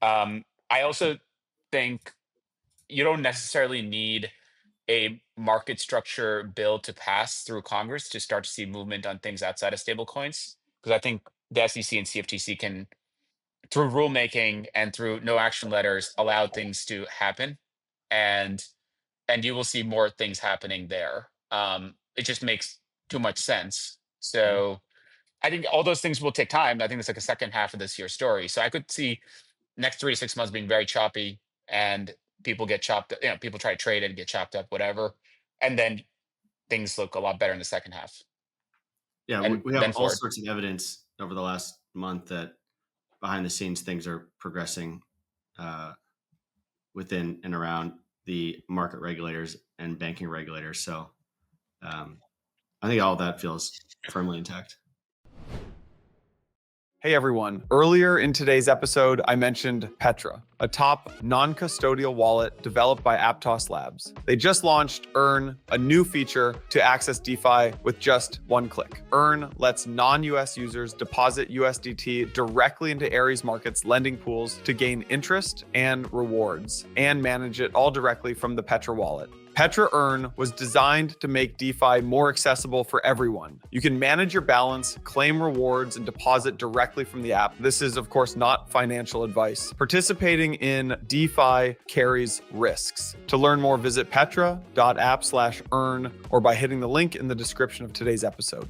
I also think you don't necessarily need a market structure bill to pass through Congress to start to see movement on things outside of stablecoins. Because I think the SEC and CFTC can, through rulemaking and through no action letters, allow things to happen, and you will see more things happening there. It just makes too much sense. So I think all those things will take time. I think it's like a second half of this year story. So I could see next 3 to 6 months being very choppy, and people get chopped. People try to trade it, get chopped up, whatever, and then things look a lot better in the second half, Yeah, and we have then all forward. sorts of evidence over the last month that behind the scenes things are progressing uh, within and around the market regulators and banking regulators. So I think all of that feels firmly intact. Hey everyone. Earlier in today's episode, I mentioned Petra, a top non-custodial wallet developed by Aptos Labs. They just launched Earn, a new feature to access DeFi with just one click. Earn lets non-US users deposit USDT directly into Ares Markets lending pools to gain interest and rewards, and manage it all directly from the Petra wallet. Petra Earn was designed to make DeFi more accessible for everyone. You can manage your balance, claim rewards, and deposit directly from the app. This is, of course, not financial advice. Participating in DeFi carries risks. To learn more, visit petra.app/earn or by hitting the link in the description of today's episode.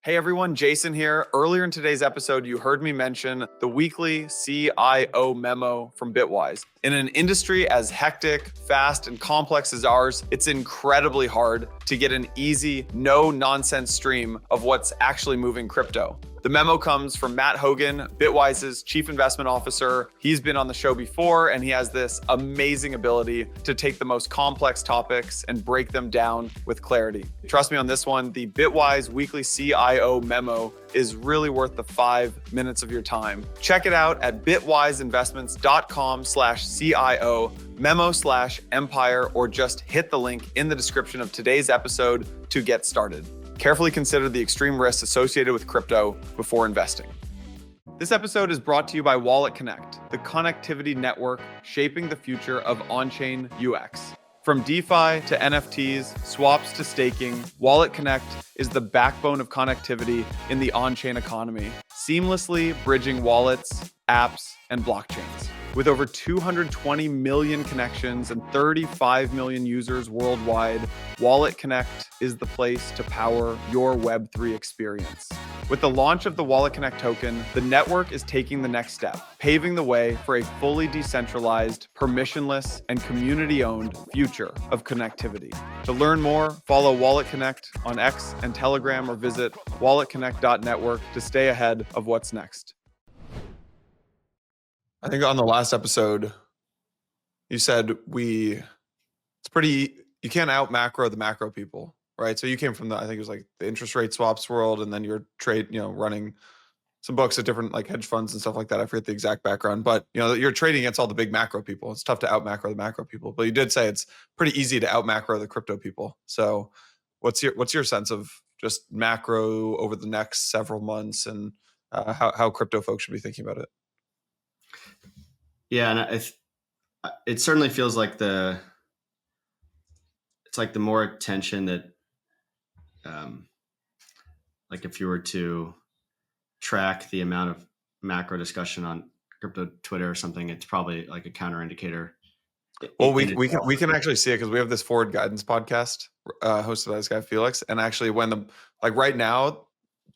Hey everyone, Jason here. Earlier in today's episode, you heard me mention the weekly CIO memo from Bitwise. In an industry as hectic, fast, and complex as ours, it's incredibly hard to get an easy, no-nonsense stream of what's actually moving crypto. The memo comes from Matt Hogan, Bitwise's Chief Investment Officer. He's been on the show before, and he has this amazing ability to take the most complex topics and break them down with clarity. Trust me on this one, the Bitwise Weekly CIO memo is really worth the 5 minutes of your time. Check it out at bitwiseinvestments.com/CIO memo/empire, or just hit the link in the description of today's episode to get started. Carefully consider the extreme risks associated with crypto before investing. This episode is brought to you by WalletConnect, the connectivity network shaping the future of on-chain UX. From DeFi to NFTs, swaps to staking, WalletConnect is the backbone of connectivity in the on-chain economy, seamlessly bridging wallets, apps, and blockchains. With over 220 million connections and 35 million users worldwide, WalletConnect is the place to power your Web3 experience. With the launch of the WalletConnect token, the network is taking the next step, paving the way for a fully decentralized, permissionless, and community-owned future of connectivity. To learn more, follow WalletConnect on X and Telegram, or visit walletconnect.network to stay ahead of what's next. I think on the last episode, you said you can't out macro the macro people, right? So you came from I think it was like the interest rate swaps world, and then you're running some books at different like hedge funds and stuff like that. I forget the exact background, but you're trading against all the big macro people. It's tough to out macro the macro people, but you did say it's pretty easy to out macro the crypto people. So what's your sense of just macro over the next several months, and how crypto folks should be thinking about it? Yeah, and it certainly feels like it's like the more attention that, like if you were to track the amount of macro discussion on crypto Twitter or something, it's probably like a counter indicator. Well, we can actually see it because we have this forward guidance podcast hosted by this guy Felix, and actually when right now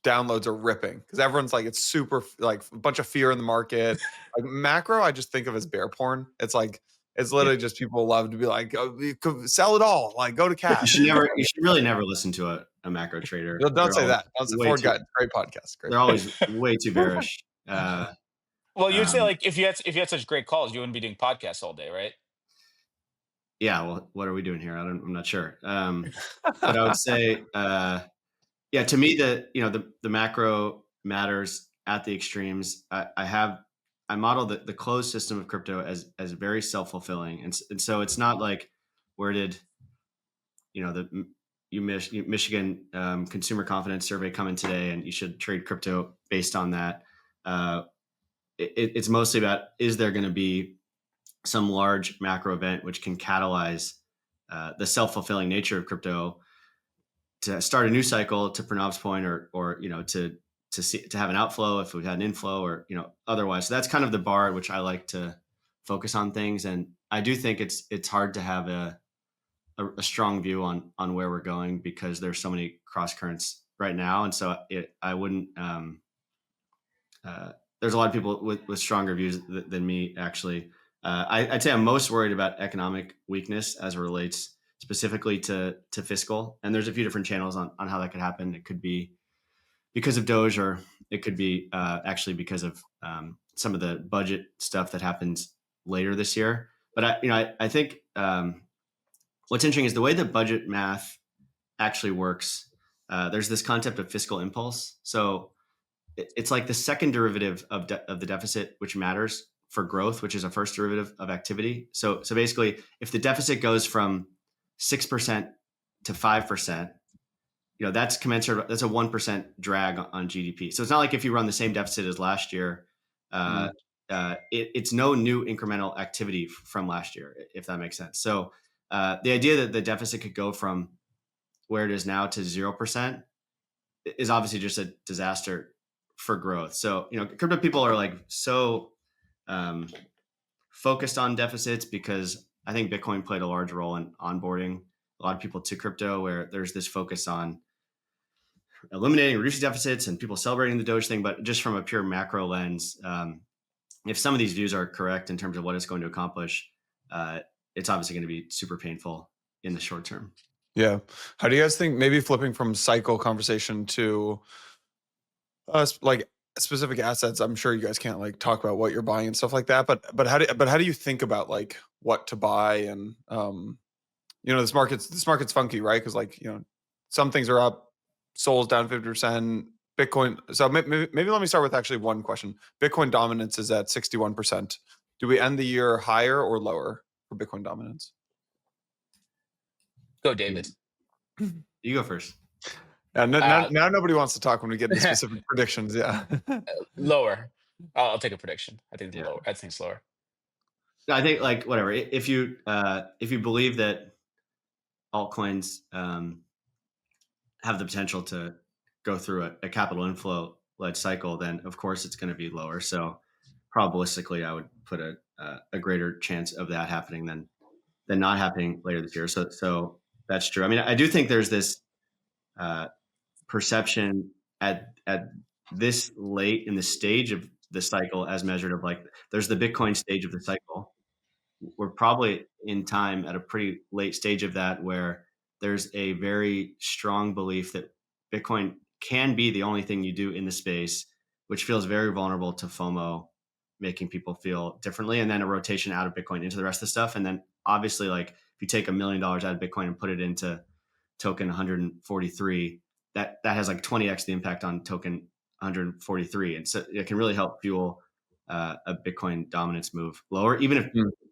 downloads are ripping because everyone's like, it's super like a bunch of fear in the market. Like macro, I just think of as bear porn. It's literally just people love to be like, oh, you could sell it all, like go to cash. You should really never listen to a macro trader. Don't say that. Don't say forward guidance. Great podcast. Great. They're always way too bearish. Well, you'd say like if you had such great calls, you wouldn't be doing podcasts all day, right? Yeah. Well, what are we doing here? I'm not sure. But I would say, yeah, to me, the macro matters at the extremes. I model the closed system of crypto as very self-fulfilling, and so it's not like where did the Michigan consumer confidence survey come in today, and you should trade crypto based on that. It's mostly about, is there going to be some large macro event which can catalyze the self-fulfilling nature of crypto to start a new cycle, to Pranav's point, or to have an outflow if we've had an inflow, or otherwise. So that's kind of the bar at which I like to focus on things, and I do think it's hard to have a strong view on where we're going because there's so many cross currents right now, and so I wouldn't there's a lot of people with stronger views than me, actually. I'd say I'm most worried about economic weakness as it relates specifically to fiscal. And there's a few different channels on how that could happen. It could be because of Doge, or it could be actually because of some of the budget stuff that happens later this year. But I think what's interesting is the way the budget math actually works. There's this concept of fiscal impulse. So it's like the second derivative of the deficit, which matters for growth, which is a first derivative of activity. So basically, if the deficit goes from 6% to 5%, that's commensurate. That's a 1% drag on GDP. So it's not like if you run the same deficit as last year, it's no new incremental activity from last year, if that makes sense. So the idea that the deficit could go from where it is now to 0% is obviously just a disaster for growth. So, crypto people are like so focused on deficits because I think Bitcoin played a large role in onboarding a lot of people to crypto, where there's this focus on eliminating, reducing deficits and people celebrating the Doge thing. But just from a pure macro lens, if some of these views are correct in terms of what it's going to accomplish, it's obviously going to be super painful in the short term. Yeah. How do you guys think, maybe flipping from cycle conversation to like specific assets? I'm sure you guys can't like talk about what you're buying and stuff like that, but how do you think about like what to buy? And this market's funky, right? Because like some things are up, Sol's down 50%, Bitcoin. So maybe let me start with actually one question. Bitcoin dominance is at 61%. Do we end the year higher or lower for Bitcoin dominance? Go, David. You go first. Now nobody wants to talk when we get into specific predictions. Yeah. Lower. I'll take a prediction. I think lower. I think it's lower. I think like whatever. If you believe that altcoins have the potential to go through a capital inflow led cycle, then of course it's going to be lower. So probabilistically, I would put a greater chance of that happening than not happening later this year. So that's true. I mean, I do think there's this perception at this late in the stage of the cycle, as measured of like, there's the Bitcoin stage of the cycle. We're probably in time at a pretty late stage of that, where there's a very strong belief that Bitcoin can be the only thing you do in the space, which feels very vulnerable to FOMO, making people feel differently, and then a rotation out of Bitcoin into the rest of the stuff. And then obviously, like if you take $1 million out of Bitcoin and put it into token 143, that has like 20x the impact on token 143. And so it can really help fuel a Bitcoin dominance move lower, even if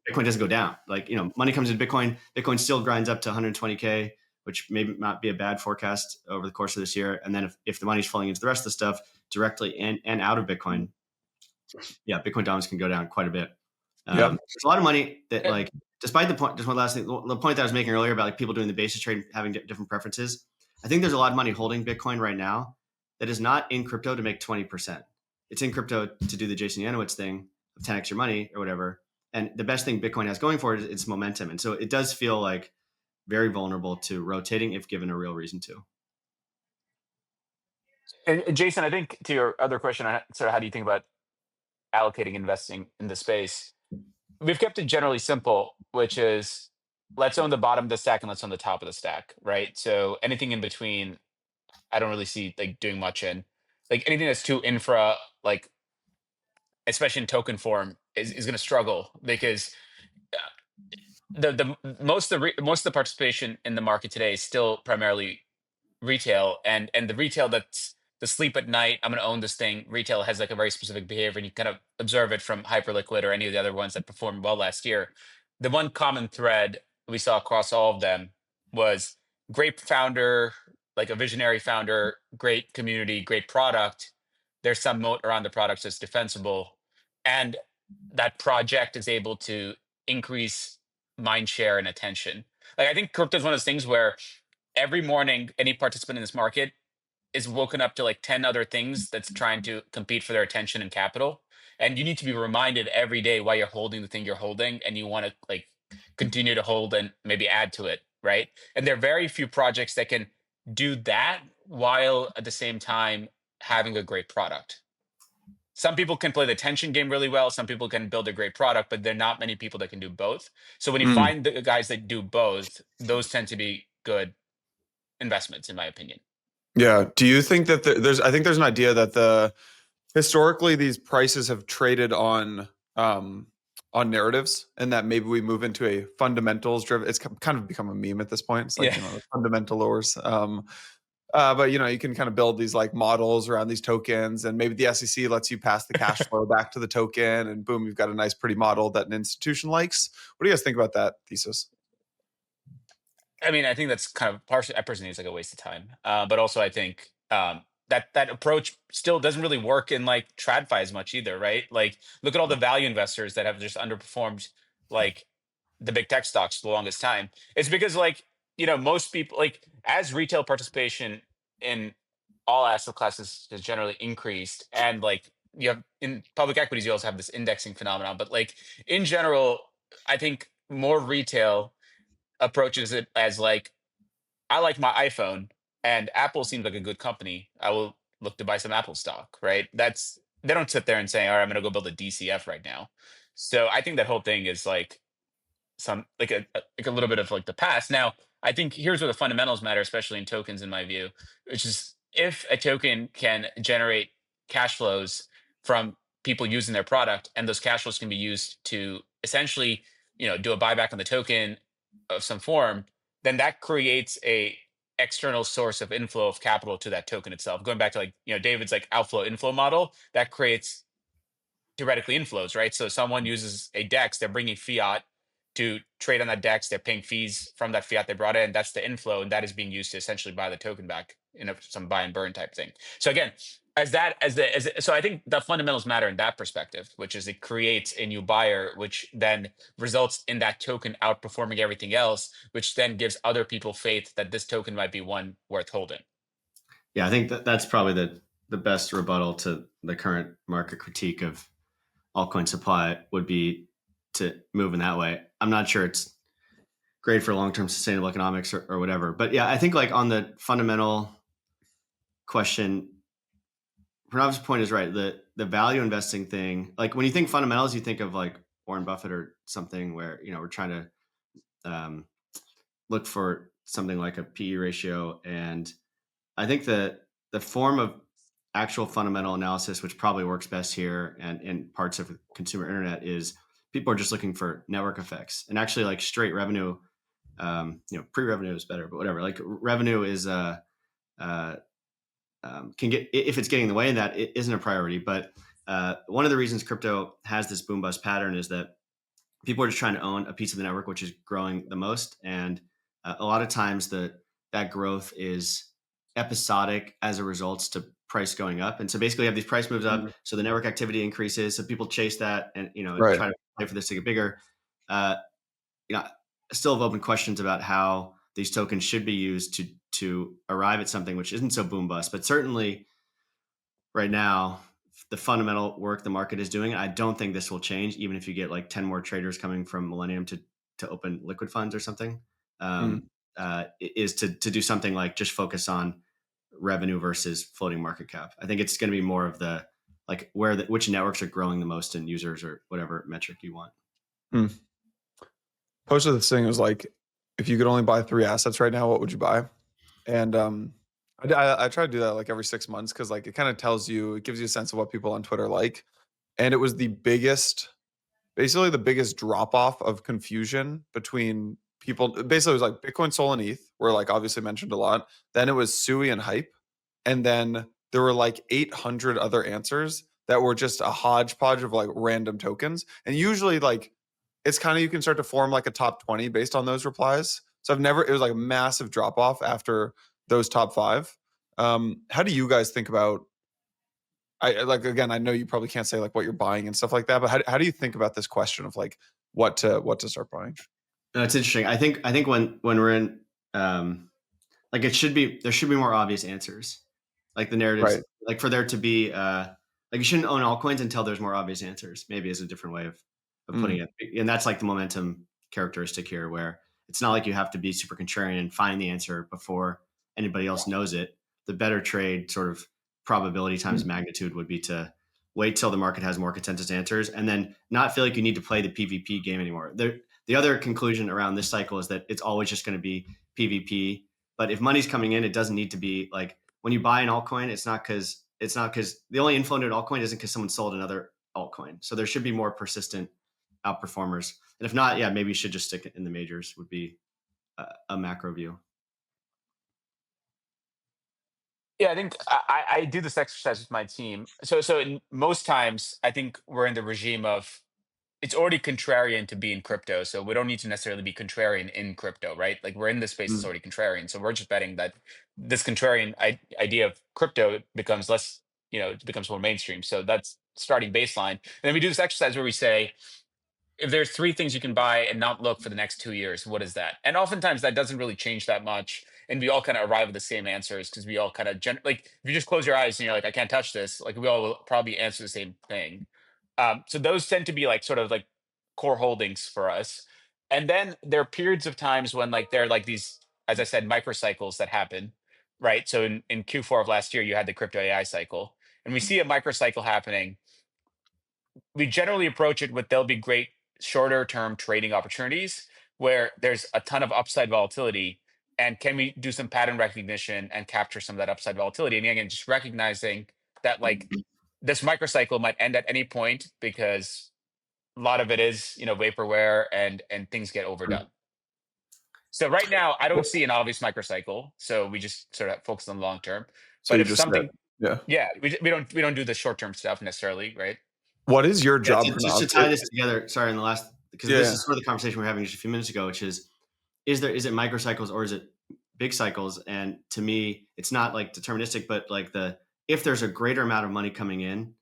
Bitcoin doesn't go down. Like, money comes into Bitcoin, Bitcoin still grinds up to 120K, which may not be a bad forecast over the course of this year. And then if the money's flowing into the rest of the stuff directly and out of Bitcoin, Bitcoin dominance can go down quite a bit. There's a lot of money that like, despite the point, just one last thing, the point that I was making earlier about like people doing the basis trade, having different preferences. I think there's a lot of money holding Bitcoin right now that is not in crypto to make 20%. It's in crypto to do the Jason Yanowitz thing of 10x your money or whatever. And the best thing Bitcoin has going for it is its momentum. And so it does feel like very vulnerable to rotating if given a real reason to. And Jason, I think to your other question on sort of how do you think about allocating investing in the space, we've kept it generally simple, which is let's own the bottom of the stack and let's own the top of the stack, right? So anything in between, I don't really see like doing much in. Like anything that's too infra, like especially in token form, is going to struggle because the most of the participation in the market today is still primarily retail, and the retail that's the sleep at night, I'm going to own this thing. Retail has like a very specific behavior, and you kind of observe it from Hyperliquid or any of the other ones that performed well last year. The one common thread we saw across all of them was great founder, like a visionary founder, great community, great product. There's some moat around the product that's defensible, and that project is able to increase mind share and attention. Like I think crypto is one of those things where every morning any participant in this market is woken up to like 10 other things that's trying to compete for their attention and capital, and you need to be reminded every day why you're holding the thing you're holding, and you want to like continue to hold and maybe add to it, right? And there are very few projects that can do that while at the same time having a great product. some people can play the tension game really well. Some people can build a great product, but there are not many people that can do both. So when you Mm. find the guys that do both, those tend to be good investments, in my opinion. Yeah. Do you think that I think there's an idea that historically these prices have traded on narratives, and that maybe we move into a fundamentals driven. It's kind of become a meme at this point. It's like, Yeah. the fundamentalors. But you can kind of build these like models around these tokens, and maybe the SEC lets you pass the cash flow back to the token, and boom, you've got a nice, pretty model that an institution likes. What do you guys think about that thesis? I mean, I think that's kind of partially. I personally think it's like a waste of time. But also, I think that approach still doesn't really work in like TradFi as much either, right? Like, look at all the value investors that have just underperformed, like the big tech stocks for the longest time. It's because like most people like as retail participation in all asset classes has generally increased, and like you have in public equities, you also have this indexing phenomenon. But like in general, I think more retail approaches it as like I like my iPhone and Apple seems like a good company. I will look to buy some Apple stock, right? That's they don't sit there and say, all right, I'm gonna go build a DCF right now. So I think that whole thing is like some like a little bit of like the past. Now, I think here's where the fundamentals matter, especially in tokens, in my view, which is if a token can generate cash flows from people using their product, and those cash flows can be used to essentially, do a buyback on the token of some form, then that creates a external source of inflow of capital to that token itself. Going back to like, David's like outflow inflow model, that creates theoretically inflows, right? So someone uses a DEX, they're bringing fiat to trade on that DEX, they're paying fees from that fiat they brought in. That's the inflow, and that is being used to essentially buy the token back in some buy and burn type thing. So again, so I think the fundamentals matter in that perspective, which is it creates a new buyer, which then results in that token outperforming everything else, which then gives other people faith that this token might be one worth holding. Yeah, I think that's probably the best rebuttal to the current market critique of altcoin supply would be to move in that way. I'm not sure it's great for long-term sustainable economics or whatever, but yeah, I think like on the fundamental question, Pranav's point is right. The value investing thing, like when you think fundamentals, you think of like Warren Buffett or something where we're trying to look for something like a PE ratio, and I think the form of actual fundamental analysis, which probably works best here and in parts of consumer internet, is people are just looking for network effects, and actually like straight revenue. Pre-revenue is better, but whatever. Like revenue is can get, if it's getting in the way, and that it isn't a priority. But one of the reasons crypto has this boom bust pattern is that people are just trying to own a piece of the network which is growing the most, and a lot of times that growth is episodic as a result to price going up. And so basically you have these price moves up, so the network activity increases, so people chase that and Right. try to play for this to get bigger. uh, I still have open questions about how these tokens should be used to arrive at something which isn't so boom bust. But certainly right now, the fundamental work the market is doing, I don't think this will change, even if you get like 10 more traders coming from Millennium to open liquid funds or something. Is to do something like just focus on revenue versus floating market cap. I think it's going to be more of the like which networks are growing the most in users or whatever metric you want. Posted this thing, it was like, if you could only buy 3 assets right now, what would you buy? And I try to do that like every 6 months, because like it kind of it gives you a sense of what people on Twitter like. And it was basically the biggest drop off of confusion between people. Basically, it was like Bitcoin, Sol, and ETH were like obviously mentioned a lot. Then it was Sui and Hype, and then there were like 800 other answers that were just a hodgepodge of like random tokens. And usually like it's kind of, you can start to form like a top 20 based on those replies. So it was like a massive drop off after those top 5. How do you guys think about, again, I know you probably can't say like what you're buying and stuff like that, but how do you think about this question of like what to start buying? No, it's interesting. I think when we're in like there should be more obvious answers. Like the narratives, Right. like for there to be like you shouldn't own altcoins until there's more obvious answers, maybe is a different way of putting it. And that's like the momentum characteristic here, where it's not like you have to be super contrarian and find the answer before anybody else knows it. The better trade sort of probability times magnitude would be to wait till the market has more consensus answers, and then not feel like you need to play the PvP game anymore. The other conclusion around this cycle is that it's always just going to be PvP. But if money's coming in, it doesn't need to be like when you buy an altcoin, it's not because the only inflow into an altcoin isn't because someone sold another altcoin. So there should be more persistent outperformers. And if not, yeah, maybe you should just stick it in the majors would be a macro view. Yeah, I think I do this exercise with my team. So in most times, I think we're in the regime of it's already contrarian to be in crypto, so we don't need to necessarily be contrarian in crypto, right? Like we're in this space that's already contrarian, so we're just betting that this contrarian idea of crypto becomes less, it becomes more mainstream. So that's starting baseline. And then we do this exercise where we say, if there's three things you can buy and not look for the next 2 years, what is that? And oftentimes that doesn't really change that much. And we all kind of arrive at the same answers because we all kind of like, if you just close your eyes and you're like, I can't touch this, like we all will probably answer the same thing. So those tend to be like sort of like core holdings for us. And then there are periods of times when like there are like these, as I said, microcycles that happen, right? So in Q4 of last year, you had the crypto AI cycle, and we see a microcycle happening. We generally approach it with there'll be great shorter term trading opportunities where there's a ton of upside volatility. And can we do some pattern recognition and capture some of that upside volatility? And again, just recognizing that like this microcycle might end at any point because a lot of it is, vaporware and things get overdone. So right now, I don't see an obvious microcycle. So we just sort of focus on the long term. So But you if just said, something, yeah. yeah, we don't do the short term stuff necessarily, right? What is your job, Just to Pranav? tie this together, sorry, in the last, because this Yeah. is sort of the conversation we were having just a few minutes ago, which is it microcycles or is it big cycles? And to me, it's not like deterministic, but like if there's a greater amount of money coming in,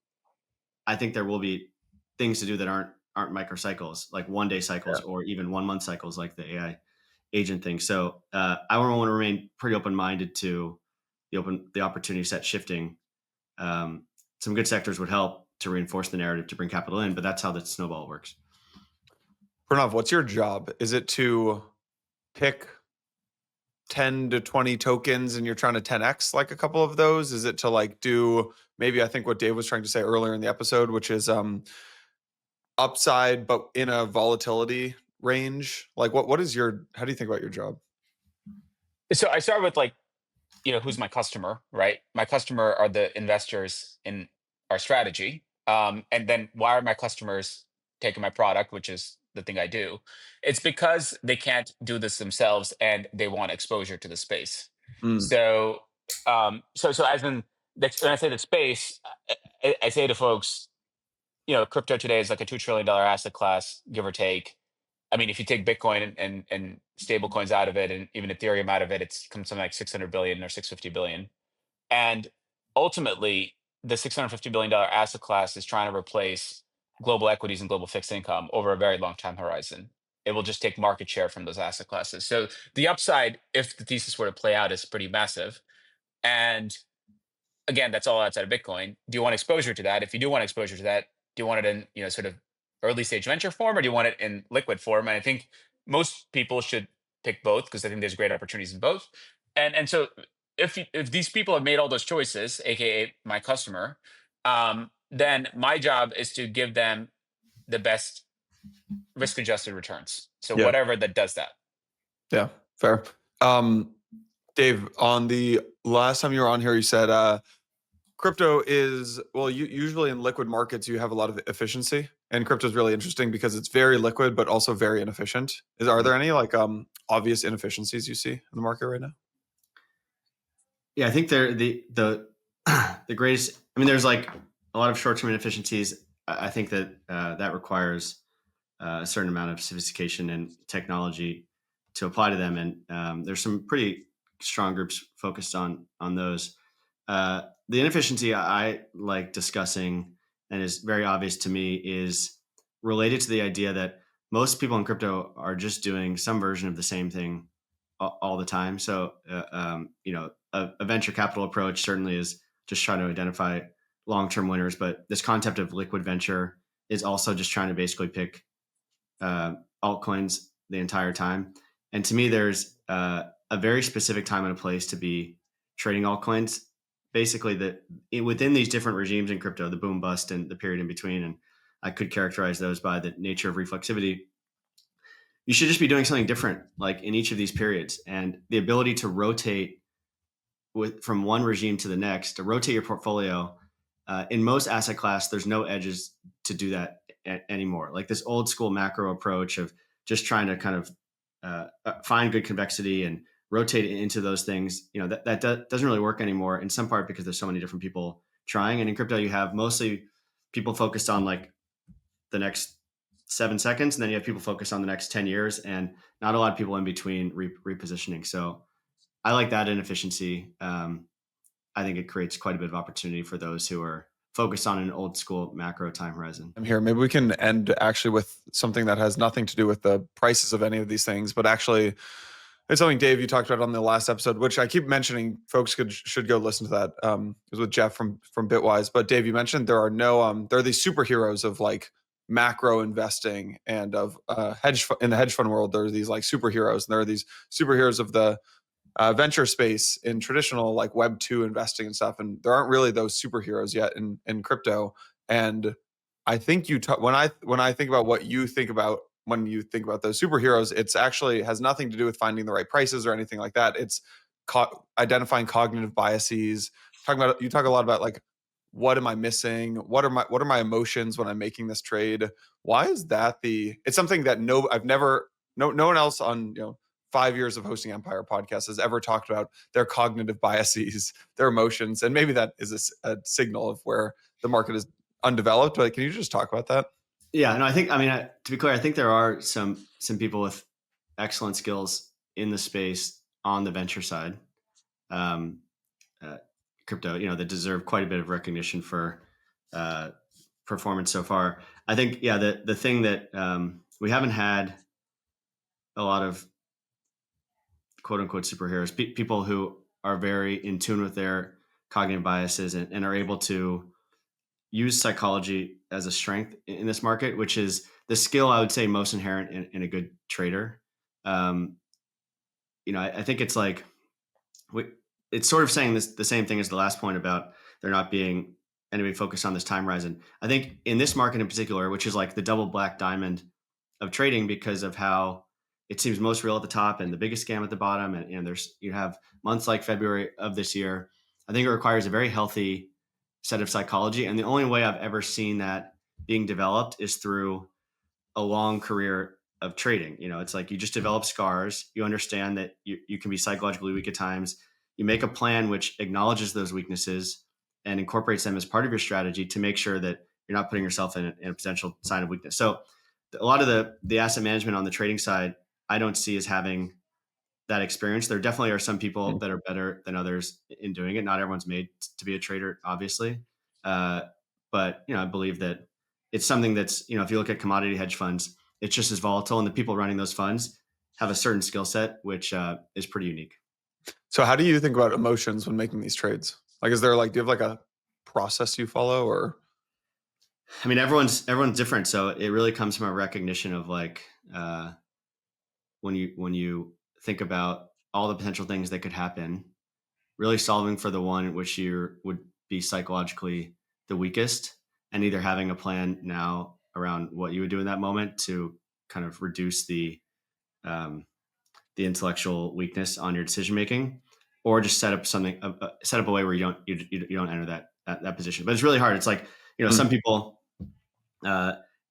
I think there will be things to do that aren't microcycles, like 1-day cycles or even 1-month cycles, like the AI agent thing. So I want to remain pretty open-minded to the opportunity set shifting. Some good sectors would help to reinforce the narrative to bring capital in, but that's how the snowball works. Pranav, what's your job? Is it to pick 10 to 20 tokens and you're trying to 10x like a couple of those? Is it to like do maybe I think what Dave was trying to say earlier in the episode, which is upside but in a volatility range? Like what is how do you think about your job? So I start with like, who's my customer, right? My customer are the investors in our strategy. And then why are my customers taking my product, which is the thing I do? It's because they can't do this themselves and they want exposure to the space. Mm, So, so as in, when I say the space, I say to folks, crypto today is like a $2 trillion asset class, give or take. I mean, if you take Bitcoin and stable coins out of it and even Ethereum out of it, it's comes something like 600 billion or 650 billion. And ultimately, the $650 billion asset class is trying to replace global equities and global fixed income over a very long time horizon. It will just take market share from those asset classes. So the upside, if the thesis were to play out, is pretty massive. And again, that's all outside of Bitcoin. Do you want exposure to that? If you do want exposure to that, do you want it in, sort of early stage venture form, or do you want it in liquid form? And I think most people should pick both because I think there's great opportunities in both. And so if these people have made all those choices, aka my customer, then my job is to give them the best risk adjusted returns. So yeah. whatever that does that. Yeah, fair. Dave, on the last time you were on here, you said crypto is, well, usually in liquid markets, you have a lot of efficiency. And crypto is really interesting because it's very liquid, but also very inefficient. Are there any like obvious inefficiencies you see in the market right now? Yeah, I think they're the greatest. I mean, there's like a lot of short-term inefficiencies. I think that that requires a certain amount of sophistication and technology to apply to them. And there's some pretty strong groups focused on those. The inefficiency I like discussing and is very obvious to me is related to the idea that most people in crypto are just doing some version of the same thing all the time. So, a venture capital approach certainly is just trying to identify long-term winners, but this concept of liquid venture is also just trying to basically pick altcoins the entire time. And to me, there's a very specific time and a place to be trading altcoins. basically that within these different regimes in crypto, the boom bust and the period in between, and I could characterize those by the nature of reflexivity. You should just be doing something different, like in each of these periods, and the ability to rotate from one regime to the next, to rotate your portfolio. In most asset class, there's no edges to do that anymore. Like this old school macro approach of just trying to kind of find good convexity and rotate into those things, that doesn't really work anymore, in some part because there's so many different people trying. And in crypto, you have mostly people focused on like the next 7 seconds, and then you have people focused on the next 10 years, and not a lot of people in between repositioning. So I like that inefficiency. I think it creates quite a bit of opportunity for those who are focused on an old school macro time horizon. I'm here. Maybe we can end actually with something that has nothing to do with the prices of any of these things, but actually it's something, Dave, you talked about on the last episode, which I keep mentioning. Folks should go listen to that. It was with Jeff from Bitwise. But Dave, you mentioned there are these superheroes of like macro investing and of in the hedge fund world. There are these like superheroes, and there are these superheroes of the venture space in traditional like Web2 investing and stuff. And there aren't really those superheroes yet in crypto. And I think when I think about what you think about when you think about those superheroes, it's actually has nothing to do with finding the right prices or anything like that. It's identifying cognitive biases. You talk a lot about like, what am I missing? What are my emotions when I'm making this trade? Why is that it's something that no one else on 5 years of hosting Empire podcast has ever talked about their cognitive biases, their emotions, and maybe that is a signal of where the market is undeveloped. But can you just talk about that? Yeah, no, to be clear, I think there are some people with excellent skills in the space on the venture side, crypto, that deserve quite a bit of recognition for performance so far. I think, yeah, the thing that we haven't had a lot of quote unquote superheroes, people who are very in tune with their cognitive biases and are able to use psychology as a strength in this market, which is the skill I would say most inherent in a good trader. I think it's like it's sort of saying the same thing as the last point about there not being anybody focused on this time horizon. I think in this market in particular, which is like the double black diamond of trading because of how it seems most real at the top and the biggest scam at the bottom, and you have months like February of this year. I think it requires a very healthy set of psychology, and the only way I've ever seen that being developed is through a long career of trading. It's like you just develop scars. You understand that you can be psychologically weak at times. You make a plan which acknowledges those weaknesses and incorporates them as part of your strategy to make sure that you're not putting yourself in a potential sign of weakness. So a lot of the asset management on the trading side, I don't see as having that experience. There definitely are some people that are better than others in doing it. Not everyone's made to be a trader, obviously. But I believe that it's something that's, if you look at commodity hedge funds, it's just as volatile, and the people running those funds have a certain skill set, which is pretty unique. So how do you think about emotions when making these trades? Like, do you have like a process you follow, or? I mean, everyone's different. So it really comes from a recognition of like, when you think about all the potential things that could happen, really solving for the one in which you would be psychologically the weakest, and either having a plan now around what you would do in that moment to kind of reduce the intellectual weakness on your decision making, or just set up a way where you don't enter that position. But it's really hard. It's like, some people,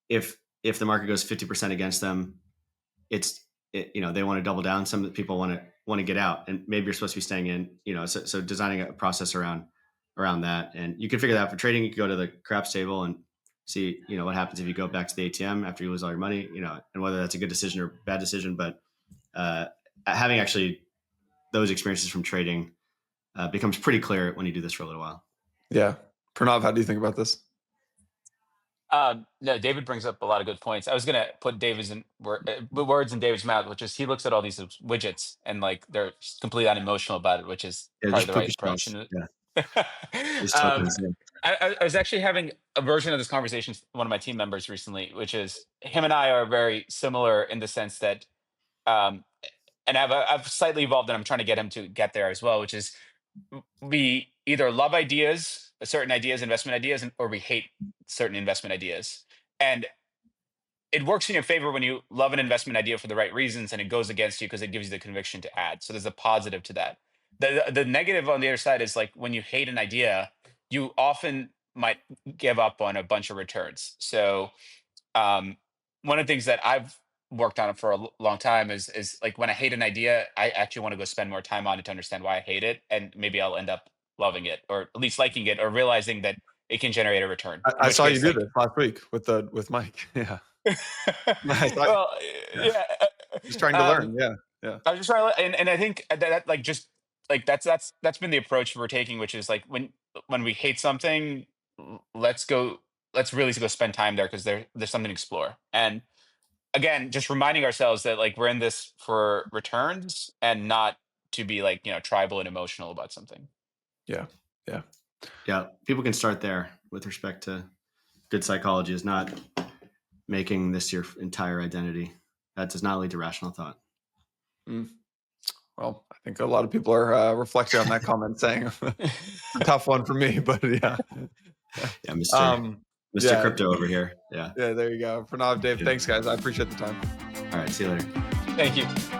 if the market goes 50% against them, they want to double down. Some people want to get out, and maybe you're supposed to be staying in. So designing a process around that, and you can figure that out for trading. You can go to the craps table and see what happens if you go back to the ATM after you lose all your money, and whether that's a good decision or bad decision. But having actually those experiences from trading becomes pretty clear when you do this for a little while. Yeah. Pranav, how do you think about this? No, David brings up a lot of good points. I was going to put words in David's mouth, which is he looks at all these widgets and like they're completely unemotional about it, which is probably the right approach. I was actually having a version of this conversation with one of my team members recently, which is him and I are very similar in the sense that, and I've slightly evolved, and I'm trying to get him to get there as well, which is we either love ideas, certain ideas, investment ideas, or we hate certain investment ideas. And it works in your favor when you love an investment idea for the right reasons, and it goes against you because it gives you the conviction to add. So there's a positive to that. The negative on the other side is like when you hate an idea, you often might give up on a bunch of returns. So one of the things that I've worked on for a long time is like when I hate an idea, I actually want to go spend more time on it to understand why I hate it, and maybe I'll end up loving it, or at least liking it, or realizing that it can generate a return. In I which saw you case, do like, this last week with Mike. Yeah. I thought, well, yeah. yeah. Just trying to learn. Yeah. Yeah. I was just trying to, and I think that like just like that's been the approach we're taking, which is like when we hate something, let's really go spend time there because there's something to explore. And again, just reminding ourselves that like we're in this for returns and not to be like, tribal and emotional about something. Yeah. Yeah. Yeah. People can start there with respect to good psychology is not making this your entire identity. That does not lead to rational thought. Well, I think a lot of people are reflecting on that comment, saying it's a tough one for me, but yeah. Yeah, Mr. Yeah. Crypto over here. Yeah. Yeah, there you go. Pranav, Dave, thanks guys. I appreciate the time. All right. See you later. Thank you.